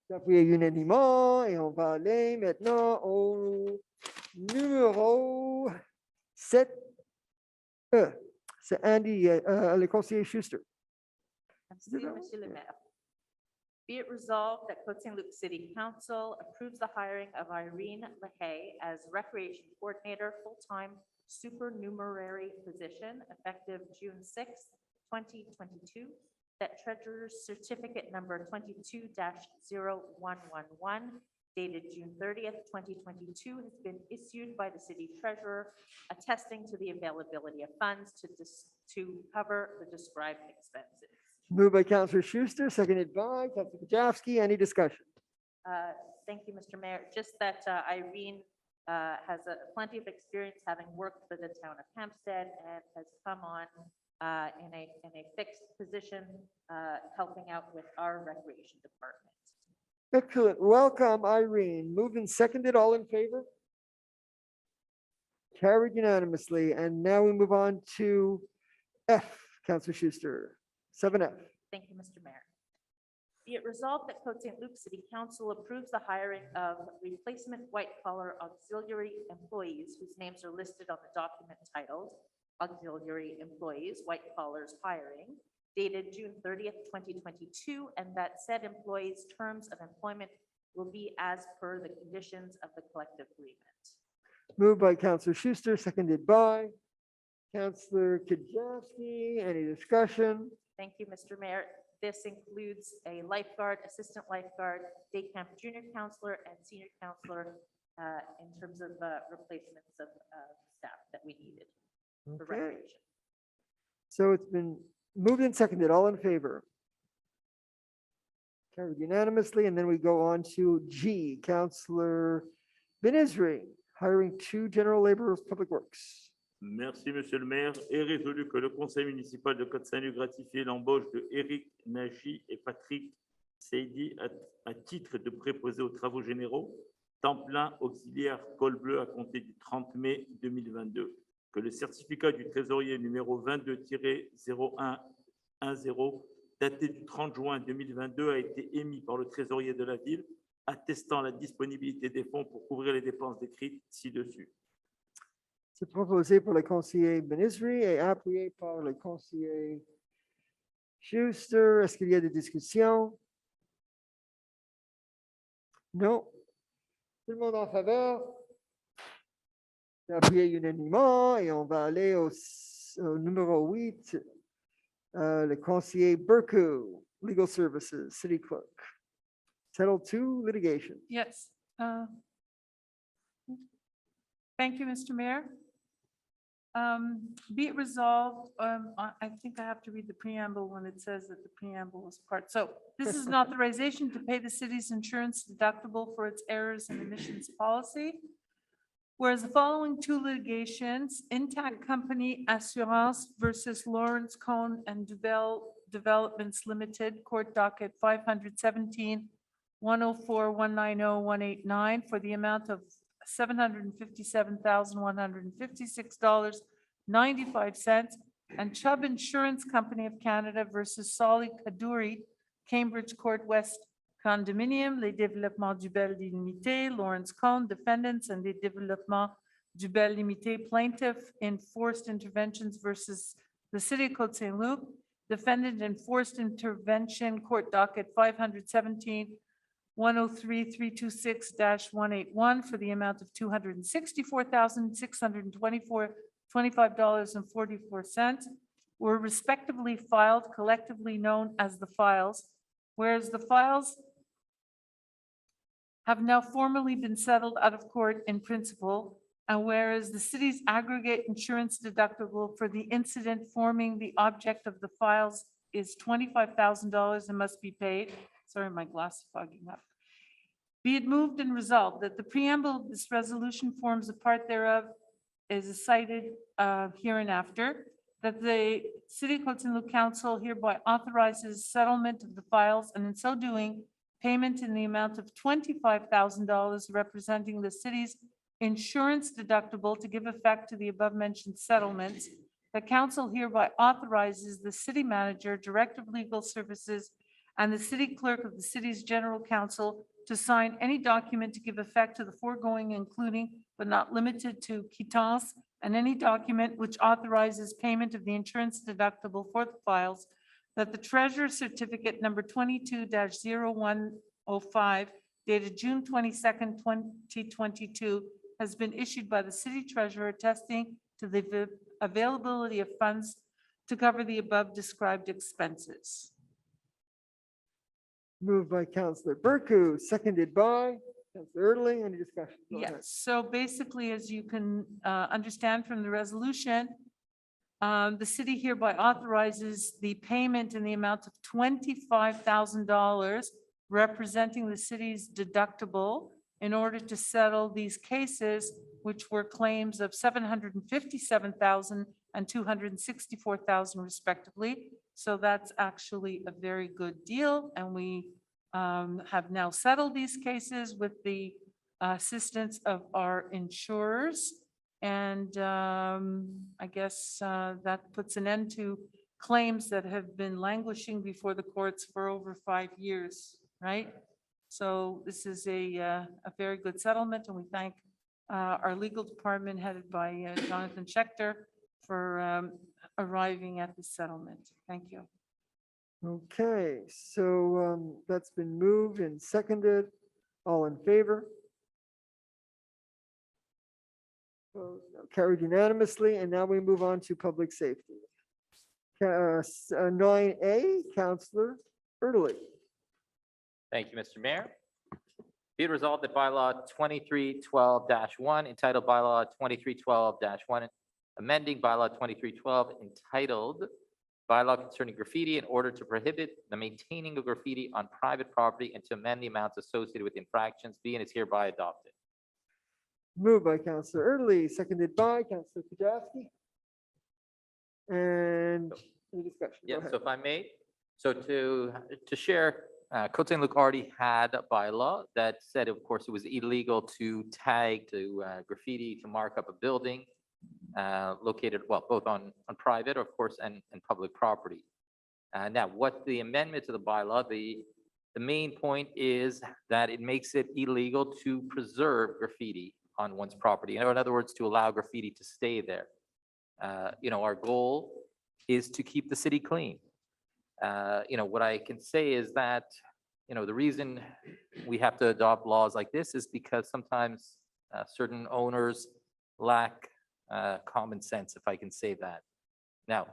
C'est appuyé unanimement et on va aller maintenant au numéro 7E. C'est Andy, le conseiller Schuster. Merci, Monsieur le maire. Be it resolved that Côte Saint-Luc City Council approves the hiring of Irene LaHaye as Recreation Coordinator, full-time supernumerary position, effective June 6, 2022. That Treasurer's Certificate number 22-0111 dated June 30th, 2022 has been issued by the City Treasurer attesting to the availability of funds to cover the described expenses. Moved by Counselor Schuster, seconded by Counselor Kajowski. Any discussion? Thank you, Mr. Mayor. Just that Irene has plenty of experience having worked for the town of Hampstead and has come on in a fixed position, helping out with our recreation department. Excellent. Welcome, Irene. Moved and seconded. All in favor? Carried unanimously. And now we move on to F, Counselor Schuster. 7F. Thank you, Mr. Mayor. Be it resolved that Côte Saint-Luc City Council approves the hiring of replacement white-collar auxiliary employees whose names are listed on the document titled Auxiliary Employees, White Collars Hiring, dated June 30th, 2022, and that said employees' terms of employment will be as per the conditions of the collective agreement. Moved by Counselor Schuster, seconded by Counselor Kajowski. Any discussion? Thank you, Mr. Mayor. This includes a lifeguard, assistant lifeguard, day camp junior counselor, and senior counselor in terms of replacements of staff that we needed for Okay. recreation. So it's been moved and seconded. All in favor? Carried unanimously. And then we go on to G, Counselor Benizri, hiring 2 general laborers, public works. Merci, Monsieur le maire. Est résolu que le conseil municipal de Côte Saint-Luc ratifie l'embauche de Éric Nagy et Patrick Seydi à titre de préposés aux travaux généraux, temps plein auxiliaire col bleu à compter du 30 mai 2022. Que le certificat du trésorier numéro 22-0110 daté du 30 juin 2022 a été émis par le trésorier de la ville attestant la disponibilité des fonds pour couvrir les dépenses décrites ci-dessus. C'est proposé pour le conseiller Benizri et appuyé par le conseiller Schuster. Est-ce qu'il y a des discussions? Non. Tout le monde en faveur? C'est appuyé unanimement et on va aller au numéro 8, le conseiller Burku, Legal Services, City Clerk. Title 2, Litigation. Yes. Thank you, Mr. Mayor. Be it resolved, I think I have to read the preamble when it says that the preamble is part. So this is an authorization to pay the city's insurance deductible for its errors and emissions policy. Whereas the following two litigations, Intact Company Assurance versus Lawrence Cohn and Duvel Developments Limited, Court Docket 517-104-190-189 for the amount of $757,156.95, and Chubb Insurance Company of Canada versus Solly Kaduri, Cambridge Court West Condominium, Les Développements du Bel Limité, Lawrence Cohn, defendants, and Les Développements du Bel Limité, plaintiff in forced interventions versus the City of Côte Saint-Luc, defendant in forced intervention, Court Docket 517-103-326-181 for the amount of $264,625.44 were respectively filed, collectively known as the files, whereas the files have now formally been settled out of court in principle, and whereas the city's aggregate insurance deductible for the incident forming the object of the files is $25,000 and must be paid. Sorry, my glass is fogging up. Be it moved and resolved that the preamble of this resolution forms a part thereof is cited hereinafter, that the City of Côte Saint-Luc Council hereby authorizes settlement of the files, and in so doing, payment in the amount of $25,000 representing the city's insurance deductible to give effect to the above-mentioned settlements. The council hereby authorizes the city manager, director of legal services, and the city clerk of the city's general counsel to sign any document to give effect to the foregoing, including but not limited to quittance, and any document which authorizes payment of the insurance deductible for the files, that the treasurer's certificate number 22-0105 dated June 22nd, 2022 has been issued by the city treasurer attesting to the availability of funds to cover the above described expenses. Moved by Councillor Berku, seconded by Councillor Erdeling. Any discussion? Go ahead. Yes, so basically, as you can understand from the resolution, the city hereby authorizes the payment in the amount of $25,000 representing the city's deductible in order to settle these cases, which were claims of $757,000 and $264,000 respectively. So that's actually a very good deal, and we have now settled these cases with the assistance of our insurers. And I guess that puts an end to claims that have been languishing before the courts for over 5 years, right? So this is a very good settlement, and we thank our legal department headed by Jonathan Schechter for arriving at this settlement. Thank you. Okay, so that's been moved and seconded. All in favor? Opposed? No. Carried unanimously, and now we move on to public safety. 9A, Councillor Erdeling. Thank you, Mr. Mayor. Be it resolved that bylaw 2312-1 entitled bylaw 2312-1, amending bylaw 2312 entitled bylaw concerning graffiti in order to prohibit the maintaining of graffiti on private property and to amend the amounts associated with infractions, be and is hereby adopted. Moved by Councillor Erdeling, seconded by Councillor Kujawski. And any discussion? Go Yeah, ahead. so if I may, so to share, Côte Saint-Luc already had a bylaw that said, of course, it was illegal to tag, to graffiti, to mark up a building located, well, both on private, of course, and public property. Now, what the amendment to the bylaw, the main point is that it makes it illegal to preserve graffiti on one's property. In other words, to allow graffiti to stay there. Our goal is to keep the city clean. What I can say is that, the reason we have to adopt laws like this is because sometimes certain owners lack common sense, if I can say that. Now,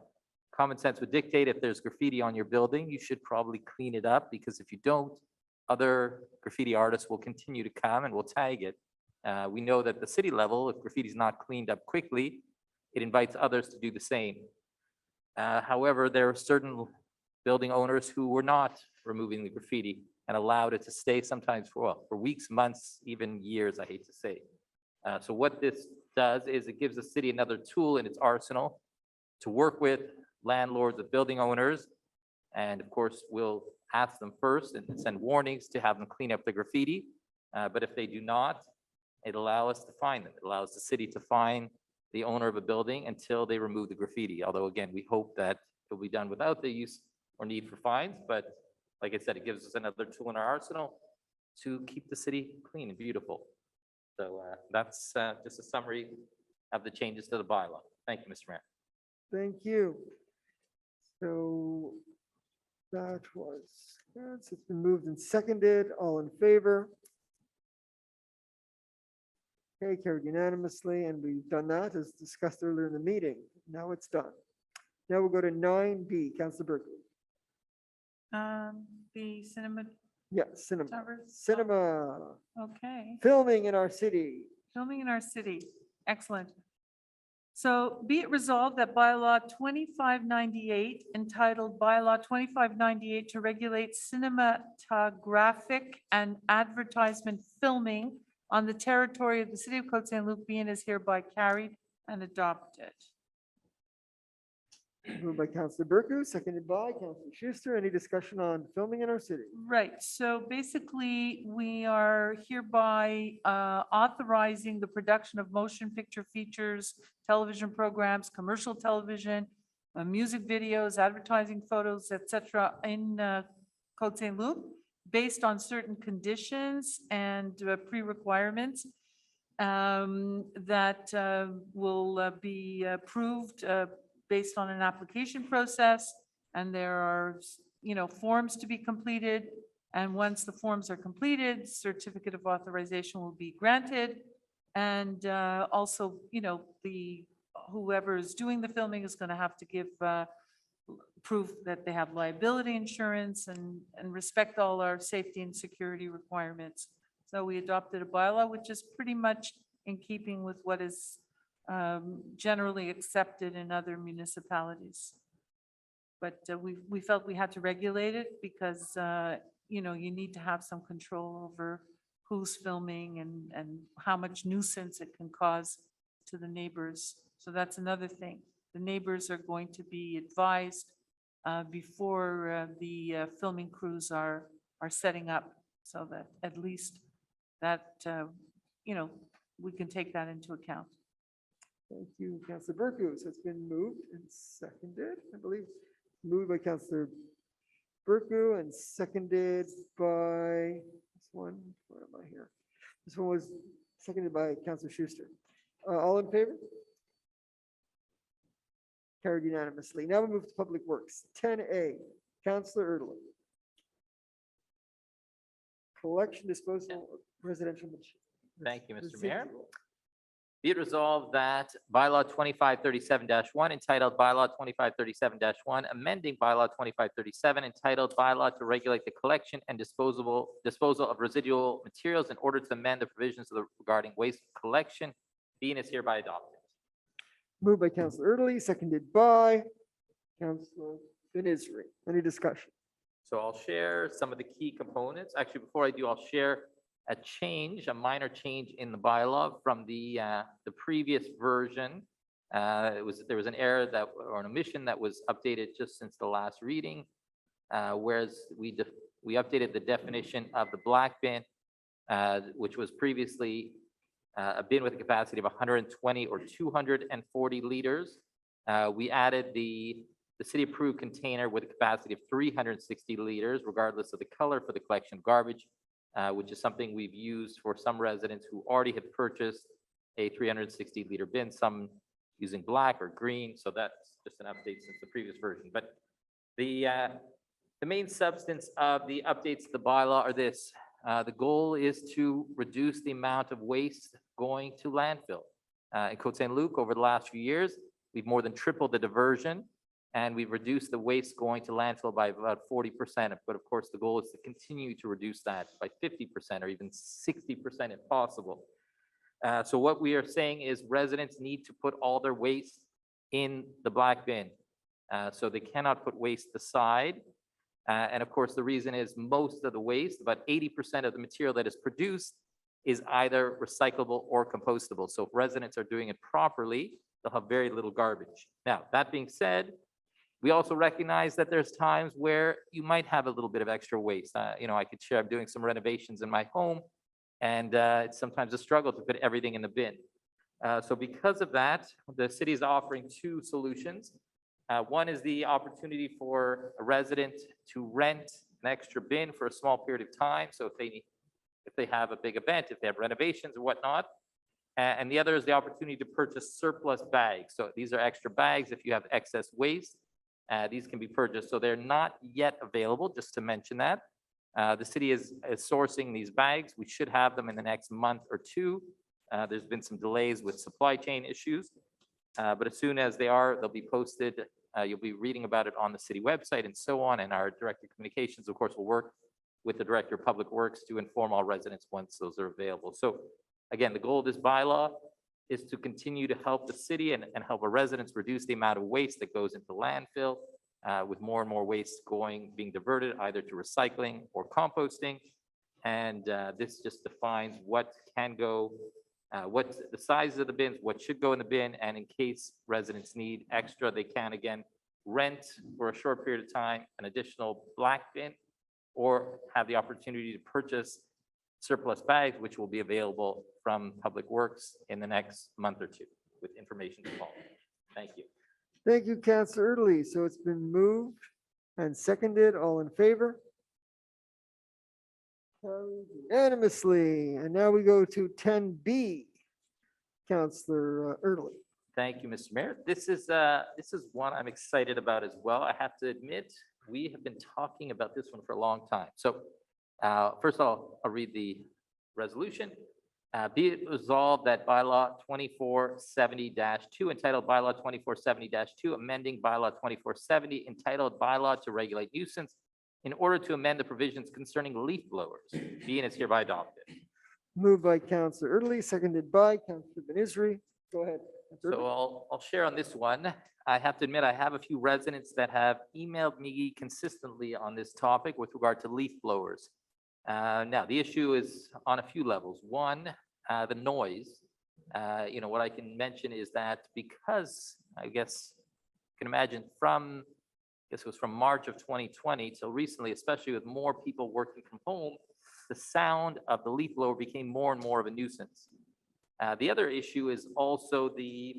common sense would dictate if there's graffiti on your building, you should probably clean it up, because if you don't, other graffiti artists will continue to come and will tag it. We know that the city level, if graffiti is not cleaned up quickly, it invites others to do the same. However, there are certain building owners who were not removing the graffiti and allowed it to stay sometimes for, well, for weeks, months, even years, I hate to say. So what this does is it gives the city another tool in its arsenal to work with landlords, with building owners. And of course, we'll ask them first and send warnings to have them clean up the graffiti. But if they do not, it allows us to fine them. It allows the city to fine the owner of a building until they remove the graffiti. Although again, we hope that it'll be done without the use or need for fines. But like I said, it gives us another tool in our arsenal to keep the city clean and beautiful. So that's just a summary of the changes to the bylaw. Thank you, Mr. Mayor. Thank you. So that was, yes, it's been moved and seconded. All in favor? Okay, carried unanimously, and we've done that as discussed earlier in the meeting. Now it's done. Now we'll go to 9B, Councilor Berkeley. The cinema Yeah, cinema. towers. Cinema, Okay. filming in our city. Filming in our city. Excellent. So be it resolved that bylaw 2598 entitled bylaw 2598 to regulate cinematographic and advertisement filming on the territory of the city of Côte Saint-Luc be and is hereby carried and adopted. Moved by Councilor Berku, seconded by Councilor Schuster. Any discussion on filming in our city? Right, so basically, we are hereby authorizing the production of motion picture features, television programs, commercial television, music videos, advertising photos, etc. in Côte Saint-Luc based on certain conditions and pre-requirements that will be approved based on an application process. And there are, forms to be completed. And once the forms are completed, certificate of authorization will be granted. And also, whoever is doing the filming is going to have to give proof that they have liability insurance and respect all our safety and security requirements. So we adopted a bylaw, which is pretty much in keeping with what is generally accepted in other municipalities. But we felt we had to regulate it because, you need to have some control over who's filming and how much nuisance it can cause to the neighbors. So that's another thing. The neighbors are going to be advised before the filming crews are setting up, so that at least that, we can take that into account. Thank you, Councilor Berku. So it's been moved and seconded, I believe. Moved by Councilor Berku and seconded by this one. Where am I here? This one was seconded by Councilor Schuster. All in favor? Carried unanimously. Now we move to Public Works. 10A, Councilor Erdl. Collection disposal of residential material. Thank you, Mr. Mayor. Be it resolved that bylaw 2537-1 entitled bylaw 2537-1, amending bylaw 2537 entitled bylaw to regulate the collection and disposal of residual materials in order to amend the provisions of the regarding waste collection, be and is hereby adopted. Moved by Councilor Erdl, seconded by Councilor Benizri. Any discussion? So I'll share some of the key components. Actually, before I do, I'll share a minor change in the bylaw from the previous version. There was an error or an omission that was updated just since the last reading, whereas we updated the definition of the black bin, which was previously a bin with a capacity of 120 or 240 liters. We added the city-approved container with a capacity of 360 liters, regardless of the color, for the collection of garbage, which is something we've used for some residents who already had purchased a 360-liter bin, some using black or green. So that's just an update since the previous version. But the main substance of the updates to the bylaw are this. The goal is to reduce the amount of waste going to landfill. In Côte Saint-Luc, over the last few years, we've more than tripled the diversion And we've reduced the waste going to landfill by about 40%. But of course, the goal is to continue to reduce that by 50% or even 60% if possible. So what we are saying is residents need to put all their waste in the black bin. So they cannot put waste aside. And of course, the reason is most of the waste, about 80% of the material that is produced, is either recyclable or compostable. So if residents are doing it properly, they'll have very little garbage. Now, that being said, we also recognize that there's times where you might have a little bit of extra waste. I could share, I'm doing some renovations in my home, and it's sometimes a struggle to put everything in the bin. So because of that, the city is offering two solutions. One is the opportunity for a resident to rent an extra bin for a small period of time. So if they have a big event, if they have renovations or whatnot. And the other is the opportunity to purchase surplus bags. So these are extra bags if you have excess waste. These can be purchased. So they're not yet available, just to mention that. The city is sourcing these bags. We should have them in the next month or two. There's been some delays with supply chain issues. But as soon as they are, they'll be posted. You'll be reading about it on the city website and so on. And our director of communications, of course, will work with the director of public works to inform all residents once those are available. So again, the goal of this bylaw is to continue to help the city and help our residents reduce the amount of waste that goes into landfill, with more and more waste being diverted either to recycling or composting. And this just defines what can go, what the size of the bins, what should go in the bin, and in case residents need extra, they can again rent for a short period of time an additional black bin, or have the opportunity to purchase surplus bags, which will be available from Public Works in the next month or two, with information to follow. Thank you. Thank you, Councillor Erdely. So it's been moved and seconded. All in favor? Carried unanimously. And now we go to 10B. Councillor Erdely. Thank you, Mr. Mayor. This is one I'm excited about as well. I have to admit, we have been talking about this one for a long time. So first of all, I'll read the resolution. Be it resolved that bylaw 2470-2 entitled bylaw 2470-2 amending bylaw 2470 entitled bylaw to regulate nuisance in order to amend the provisions concerning leaf blowers, be and is hereby adopted. Moved by Councillor Erdely, seconded by Councillor Ben-Isri. Go ahead. Councillor So Erdely. I'll share on this one. I have to admit, I have a few residents that have emailed me consistently on this topic with regard to leaf blowers. Now, the issue is on a few levels. One, the noise. What I can mention is that because I guess you can imagine it was from March of 2020 till recently, especially with more people working from home, the sound of the leaf blower became more and more of a nuisance. The other issue is also the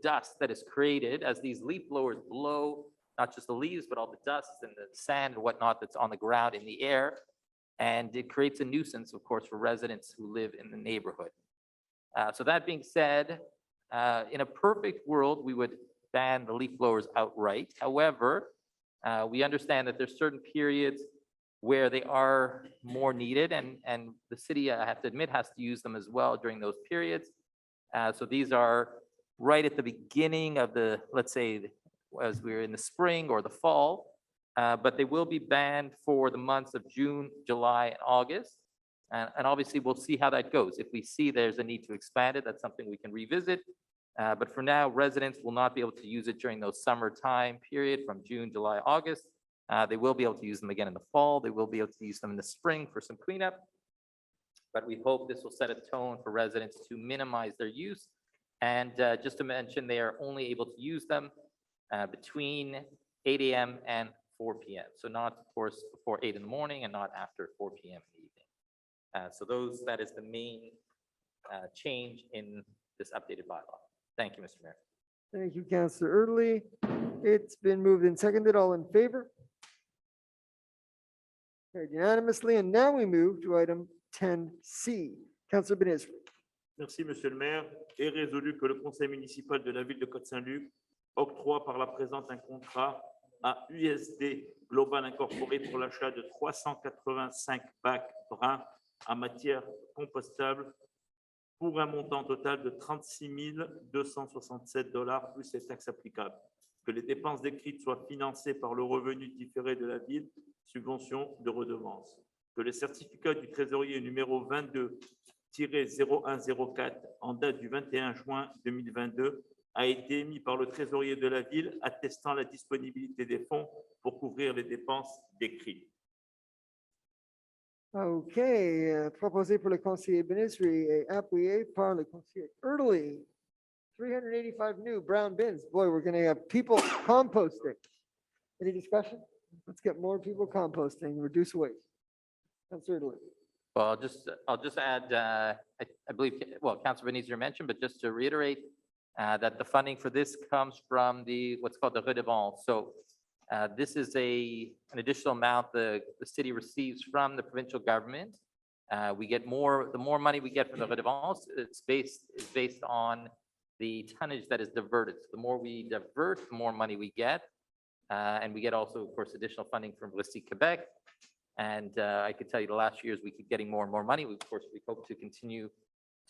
dust that is created as these leaf blowers blow, not just the leaves, but all the dust and the sand and whatnot that's on the ground in the air. And it creates a nuisance, of course, for residents who live in the neighborhood. So that being said, in a perfect world, we would ban the leaf blowers outright. However, we understand that there's certain periods where they are more needed, and the city, I have to admit, has to use them as well during those periods. So these are right at the beginning of let's say, as we're in the spring or the fall, but they will be banned for the months of June, July, and August. And obviously, we'll see how that goes. If we see there's a need to expand it, that's something we can revisit. But for now, residents will not be able to use it during those summertime period from June, July, August. They will be able to use them again in the fall. They will be able to use them in the spring for some cleanup. But we hope this will set a tone for residents to minimize their use. And just to mention, they are only able to use them between 8 a.m. and 4 p.m. So not, of course, before 8 in the morning and not after 4 p.m. in the evening. So that is the main change in this updated bylaw. Thank you, Mr. Mayor. Thank you, Councillor Erdely. It's been moved and seconded. All in favor? Carried unanimously. And now we move to item 10C. Councillor Ben-Isri. Merci, Monsieur le maire. Est résolu que le conseil municipal de la ville de Côte Saint-Luc octroie par la présente un contrat à USD Global Incorporé pour l'achat de 385 bacs bruns en matière compostable pour un montant total de $36 267 plus les taxes applicables. que les dépenses décrites soient financées par le revenu différé de la ville, subvention de redevance, que le certificat du trésorier numéro 22-0104 en date du 21 juin 2022 a été émis par le trésorier de la ville attestant la disponibilité des fonds pour couvrir les dépenses décrites. OK, proposé pour le conseiller ministre et appuyé par le conseiller Early. 385 new brown bins. Boy, we're gonna have people composting. Any discussion? Let's get more people composting, reduce waste. Councilor Early. Well, I'll just add, I believe, well, Councilor Benizer mentioned, but just to reiterate, that the funding for this comes from what's called the redevance. So this is an additional amount the city receives from the provincial government. We get more, the more money we get from the redevance, it's based on the tonnage that is diverted. So the more we divert, the more money we get. And we get also, of course, additional funding from Russie Quebec. And I could tell you the last years, we keep getting more and more money. Of course, we hope to continue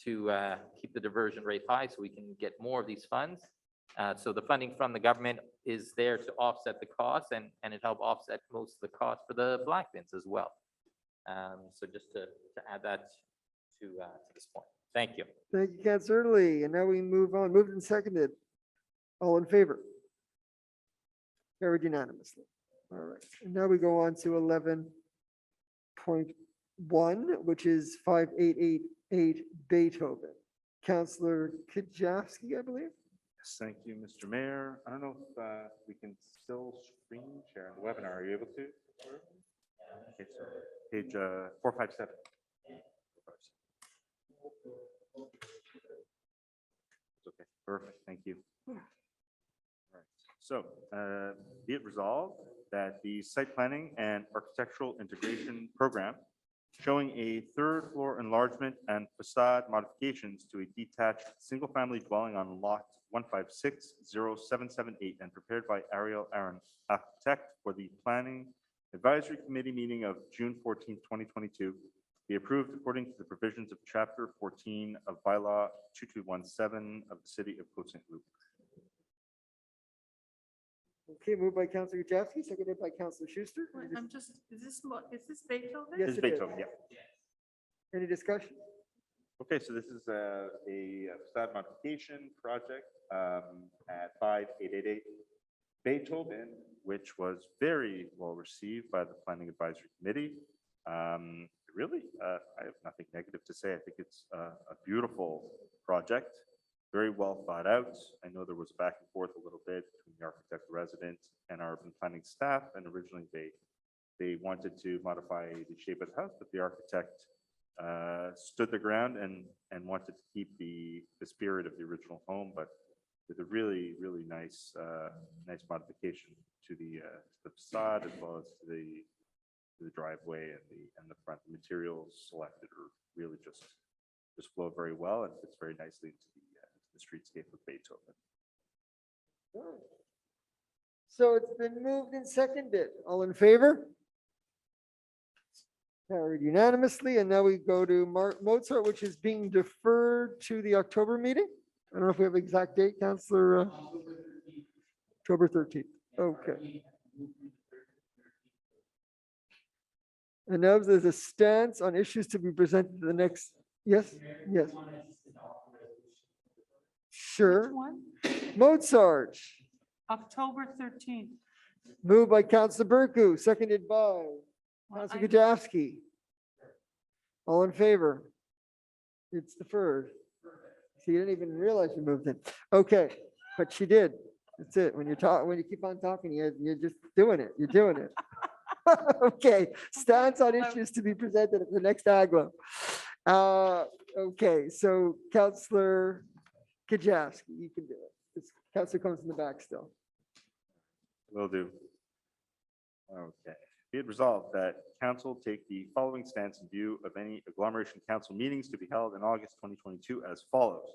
to keep the diversion rate high so we can get more of these funds. So the funding from the government is there to offset the costs and it help offset most of the costs for the black bins as well. So just to add that to this point. Thank you. Thank you, Councilor Early. And now we move on, moved and seconded. All in favor? Carried unanimously. All right, and now we go on to 11.1, which is 5888 Beethoven. Councilor Kajewski, I believe. Yes, thank you, Mr. Mayor. I don't know if we can still screen share the webinar. Are you able to? Okay, so page 457. Okay, perfect. Thank you. All right. So be it resolved that the site planning and architectural integration program showing a third floor enlargement and facade modifications to a detached single-family dwelling on lot 1560778 and prepared by Ariel Aaron, architect, for the Planning Advisory Committee meeting of June 14, 2022, be approved according to the provisions of Chapter 14 of Bylaw 2217 of the City of Côte Saint-Luc. Okay, moved by Councilor Kajewski, seconded by Councilor Schuster. I'm just, is this Beethoven? Yes, This is it is. Beethoven, yeah. Any discussion? Okay, so this is a facade modification project at 5888 Beethoven, which was very well received by the Planning Advisory Committee. Really, I have nothing negative to say. I think it's a beautiful project, very well thought out. I know there was back and forth a little bit between the architect resident and our urban planning staff, and originally they wanted to modify the shape of the house, but the architect stood the ground and wanted to keep the spirit of the original home, but with a really nice nice modification to the facade as well as to the driveway and the front. The materials selected are really just flow very well and fits very nicely into the streetscape of Beethoven. So it's been moved and seconded. All in favor? Carried unanimously. And now we go to Mozart, which is being deferred to the October meeting. I don't know if we have an exact date, Councillor. October 13th. Okay. And now there's a stance on issues to be presented to the next. Yes, yes. Sure. One, Mozart, October 13th. moved by Councilor Berku, seconded by Councilor Kajewski. All in favor? It's deferred. She didn't even realize you moved it. Okay, but she did. That's it. When you keep on talking, you're just doing it. You're doing it. Okay, stance on issues to be presented at the next AGLO. Okay, so Councilor Kajewski, you can do it. Councilor comes in the back still. Will do. Okay. Be it resolved that council take the following stance in view of any agglomeration council meetings to be held in August 2022 as follows.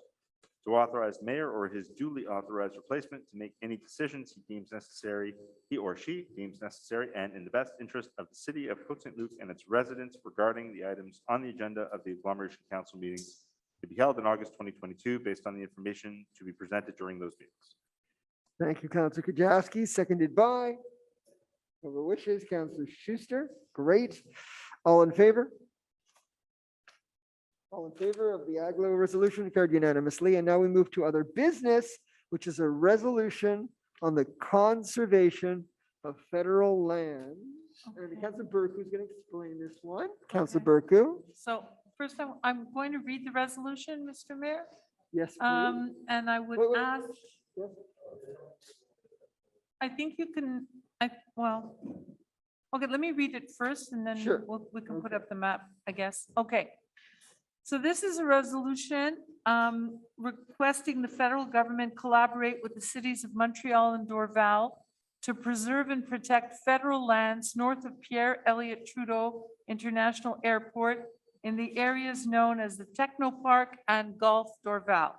To authorize mayor or his duly authorized replacement to make any decisions he deems necessary, he or she deems necessary and in the best interest of the city of Côte Saint-Luc and its residents regarding the items on the agenda of the agglomeration council meetings to be held in August 2022 based on the information to be presented during those meetings. Thank you, Counselor Kajowski, seconded by, whoever wishes, Counselor Schuster. Great. All in favor? All in favor of the Aglo resolution carried unanimously. And now we move to other business, which is a resolution on the conservation of federal lands. And Councilor Burke, who's going to explain this one? Councilor Burku? So first, I'm going to read the resolution, Mr. Mayor. Yes, please. And I would Wait, wait. ask, Yes. I think you can, well, okay, let me read it first and then Sure. we can put Okay. up the map, I guess. Okay. So this is a resolution requesting the federal government collaborate with the cities of Montreal and Dorval to preserve and protect federal lands north of Pierre Elliott Trudeau International Airport in the areas known as the Techno Park and Gulf Dorval.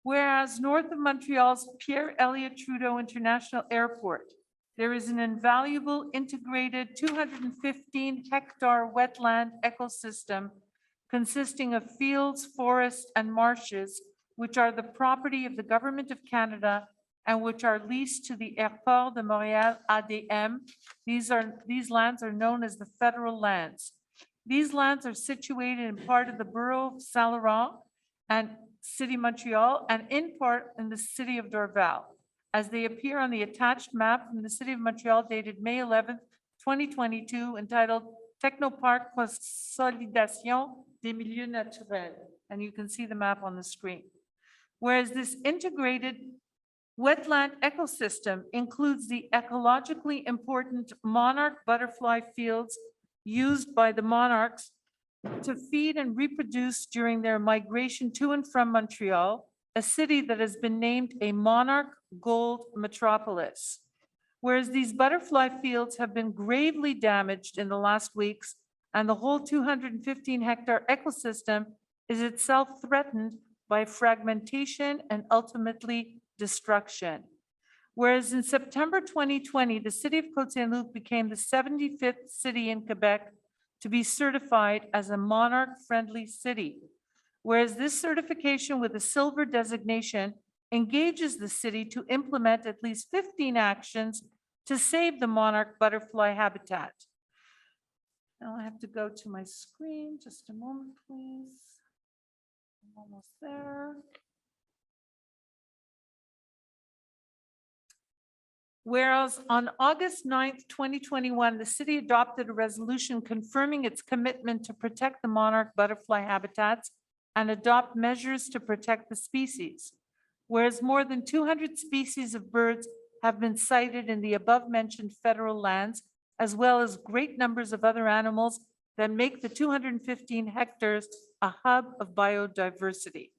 Whereas north of Montreal's Pierre Elliott Trudeau International Airport, there is an invaluable integrated 215-hectare wetland ecosystem consisting of fields, forests, and marshes, which are the property of the Government of Canada and which are leased to the Airport de Montréal ADM. These lands are known as the federal lands. These lands are situated in part of the borough of Saint Laurent and City Montreal, and in part in the city of Dorval, as they appear on the attached map from the City of Montreal dated May 11th, 2022, entitled Technoparc Consolidation des Milieux Naturels. And you can see the map on the screen. Whereas this integrated wetland ecosystem includes the ecologically important monarch butterfly fields used by the monarchs to feed and reproduce during their migration to and from Montreal, a city that has been named a monarch gold metropolis. Whereas these butterfly fields have been gravely damaged in the last weeks, and the whole 215-hectare ecosystem is itself threatened by fragmentation and ultimately destruction. Whereas in September 2020, the city of Côte Saint-Luc became the 75th city in Quebec to be certified as a monarch-friendly city. Whereas this certification with a silver designation engages the city to implement at least 15 actions to save the monarch butterfly habitat. Now I have to go to my screen, just a moment, please. I'm almost there. Whereas on August 9th, 2021, the city adopted a resolution confirming its commitment to protect the monarch butterfly habitats and adopt measures to protect the species. Whereas more than 200 species of birds have been cited in the above-mentioned federal lands, as well as great numbers of other animals that make the 215 hectares a hub of biodiversity.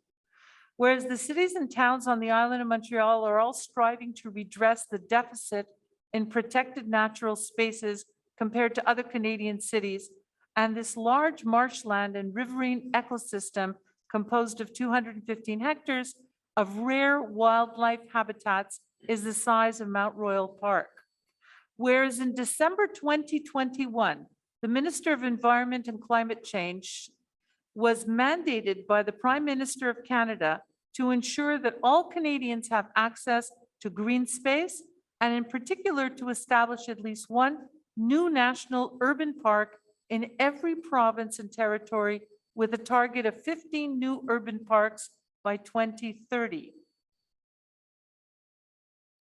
Whereas the cities and towns on the island of Montreal are all striving to redress the deficit in protected natural spaces compared to other Canadian cities, and this large marshland and riverine ecosystem composed of 215 hectares of rare wildlife habitats is the size of Mount Royal Park. Whereas in December 2021, the Minister of Environment and Climate Change was mandated by the Prime Minister of Canada to ensure that all Canadians have access to green space, and in particular to establish at least one new national urban park in every province and territory, with a target of 15 new urban parks by 2030.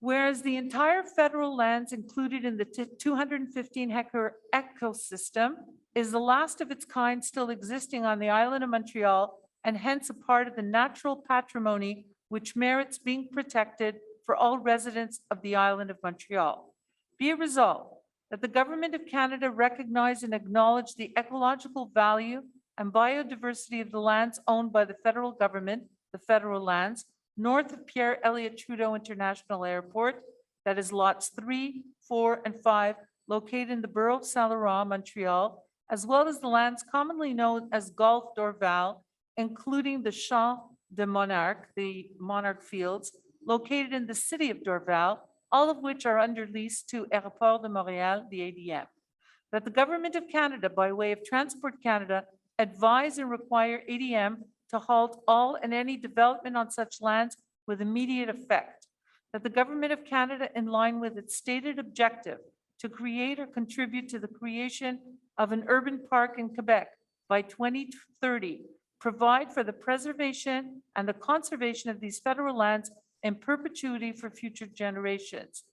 Whereas the entire federal lands included in the 215-hectare ecosystem is the last of its kind still existing on the island of Montreal, and hence a part of the natural patrimony which merits being protected for all residents of the island of Montreal. Be it resolved that the Government of Canada recognize and acknowledge the ecological value and biodiversity of the lands owned by the federal government, the federal lands, north of Pierre Elliott Trudeau International Airport, that is lots 3, 4, and 5, located in the borough of Saint Laurent, Montreal, as well as the lands commonly known as Gulf Dorval, including the Champ de Monarch, the monarch fields, located in the city of Dorval, all of which are under lease to Airport de Montréal, the ADM. That the Government of Canada, by way of Transport Canada, advise and require ADM to halt all and any development on such lands with immediate effect. that the Government of Canada, in line with its stated objective to create or contribute to the creation of an urban park in Quebec by 2030, provide for the preservation and the conservation of these federal lands in perpetuity for future generations.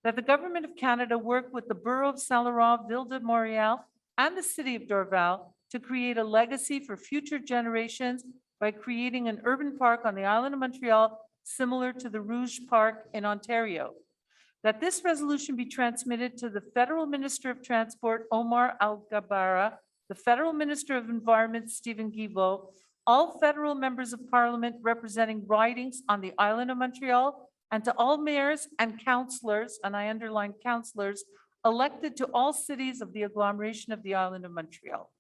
That the Government of Canada work with the Borough of Saint Laurent, Ville de Montréal, and the City of Dorval to create a legacy for future generations by creating an urban park on the island of Montreal similar to the Rouge Park in Ontario. That this resolution be transmitted to the Federal Minister of Transport, Omar Al-Gabara, the Federal Minister of Environment, Stephen Guilbeault, all federal members of Parliament representing ridings on the island of Montreal, and to all mayors and councillors, and I underline councillors, elected to all cities of the agglomeration of the island of Montreal.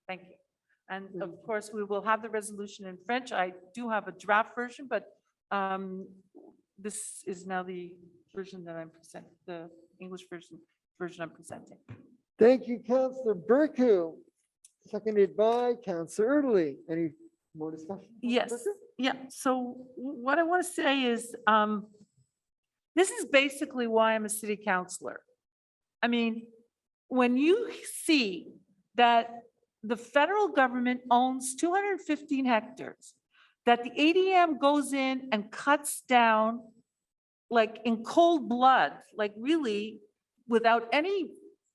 Thank you. And of course, we will have the resolution in French. I do have a draft version, but this is now the version that I'm presenting, the English version I'm presenting. Thank you, Councillor Berku. Seconded by Councillor Erdely. Any more discussion? Yes, yeah. So what I want to say is, this is basically why I'm a city councillor. I mean, when you see that the federal government owns 215 hectares, that the ADM goes in and cuts down like in cold blood, like really without any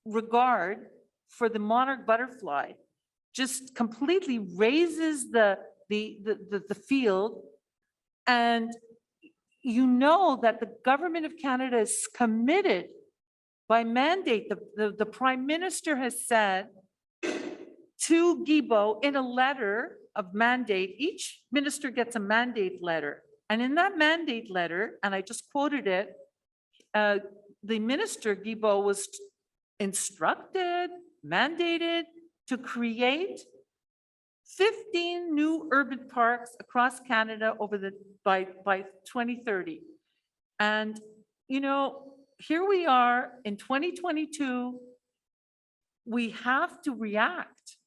regard for the monarch butterfly, just completely raises the field. And you know that the Government of Canada is committed by mandate. The Prime Minister has said to Guilbeault in a letter of mandate, each minister gets a mandate letter. And in that mandate letter, and I just quoted it, the minister, Guilbeault, was instructed, mandated to create 15 new urban parks across Canada by 2030. And, you know, here we are in 2022, we have to react.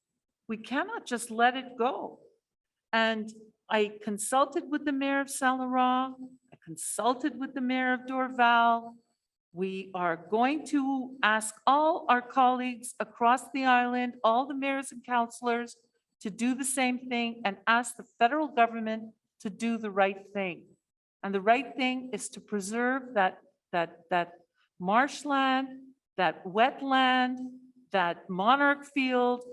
We cannot just let it go. And I consulted with the mayor of Saint Laurent, I consulted with the mayor of Dorval. We are going to ask all our colleagues across the island, all the mayors and councillors, to do the same thing and ask the federal government to do the right thing. And the right thing is to preserve that marshland, that wetland, that monarch field,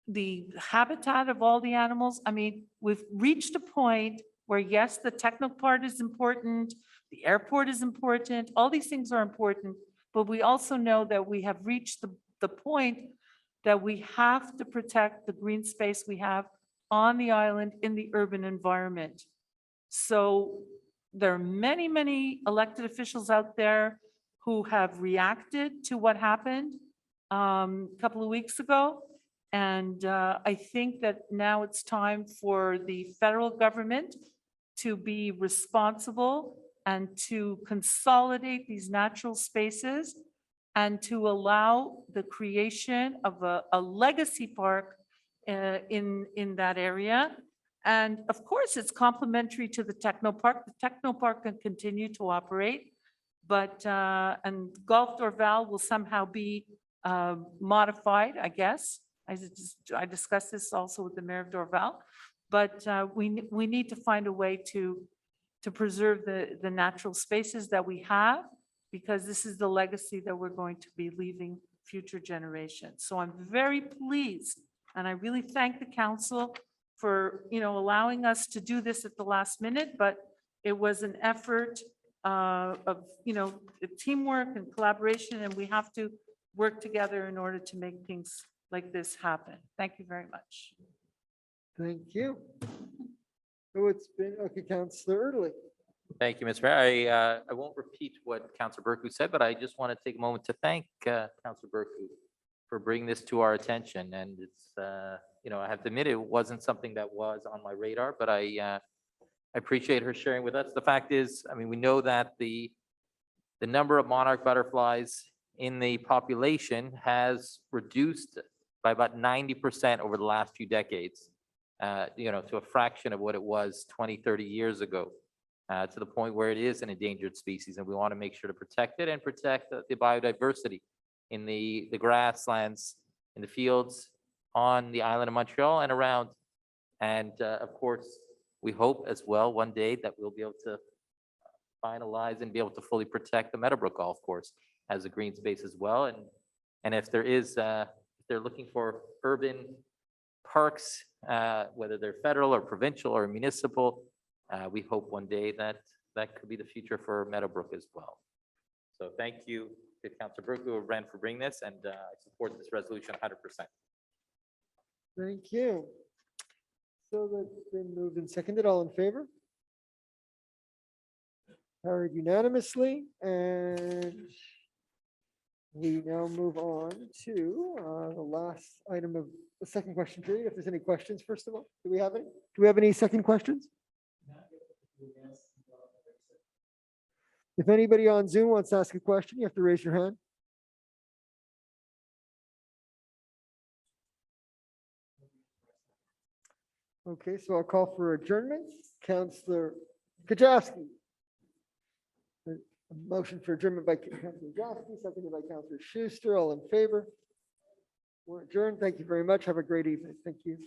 the habitat of all the animals. I mean, we've reached a point where, yes, the technical part is important, the airport is important, all these things are important, but we also know that we have reached the point that we have to protect the green space we have on the island in the urban environment. So there are many, many elected officials out there who have reacted to what happened a couple of weeks ago. And I think that now it's time for the federal government to be responsible and to consolidate these natural spaces and to allow the creation of a legacy park in that area. And of course, it's complementary to the technopark. The technopark can continue to operate, but and Golf Dorval will somehow be modified, I guess. I discussed this also with the mayor of Dorval, but we need to find a way to preserve the natural spaces that we have, because this is the legacy that we're going to be leaving future generations. So I'm very pleased, and I really thank the council for, you know, allowing us to do this at the last minute, but it was an effort of, you know, teamwork and collaboration, and we have to work together in order to make things like this happen. Thank you very much. Thank you. So it's been, okay, Councillor Erdely. Thank you, Mr. Mayor. I won't repeat what Councillor Berku said, but I just want to take a moment to thank Councillor Berku for bringing this to our attention. And it's, you know, I have to admit, it wasn't something that was on my radar, but I appreciate her sharing with us. The fact is, I mean, we know that the number of monarch butterflies in the population has reduced by about 90% over the last few decades, you know, to a fraction of what it was 20, 30 years ago. to the point where it is an endangered species, and we want to make sure to protect it and protect the biodiversity in the grasslands, in the fields, on the island of Montreal and around. And of course, we hope as well one day that we'll be able to finalize and be able to fully protect the Meadowbrook Golf Course as a green space as well. And if there is, if they're looking for urban parks, whether they're federal or provincial or municipal, we hope one day that that could be the future for Meadowbrook as well. So thank you to Councilor Burku and Ren for bringing this, and I support this resolution 100%. Thank you. So that's been moved and seconded. All in favor? Carried unanimously, and we now move on to the last item of the second question period. If there's any questions, first of all, do we have any? Do we have any second questions? If anybody on Zoom wants to ask a question, you have to raise your hand. Okay, so I'll call for adjournment. Councillor Kajowski. A motion for adjournment by Councillor Kajowski, seconded by Councillor Schuster. All in favor? We're adjourned. Thank you very much. Have a great evening. Thank you.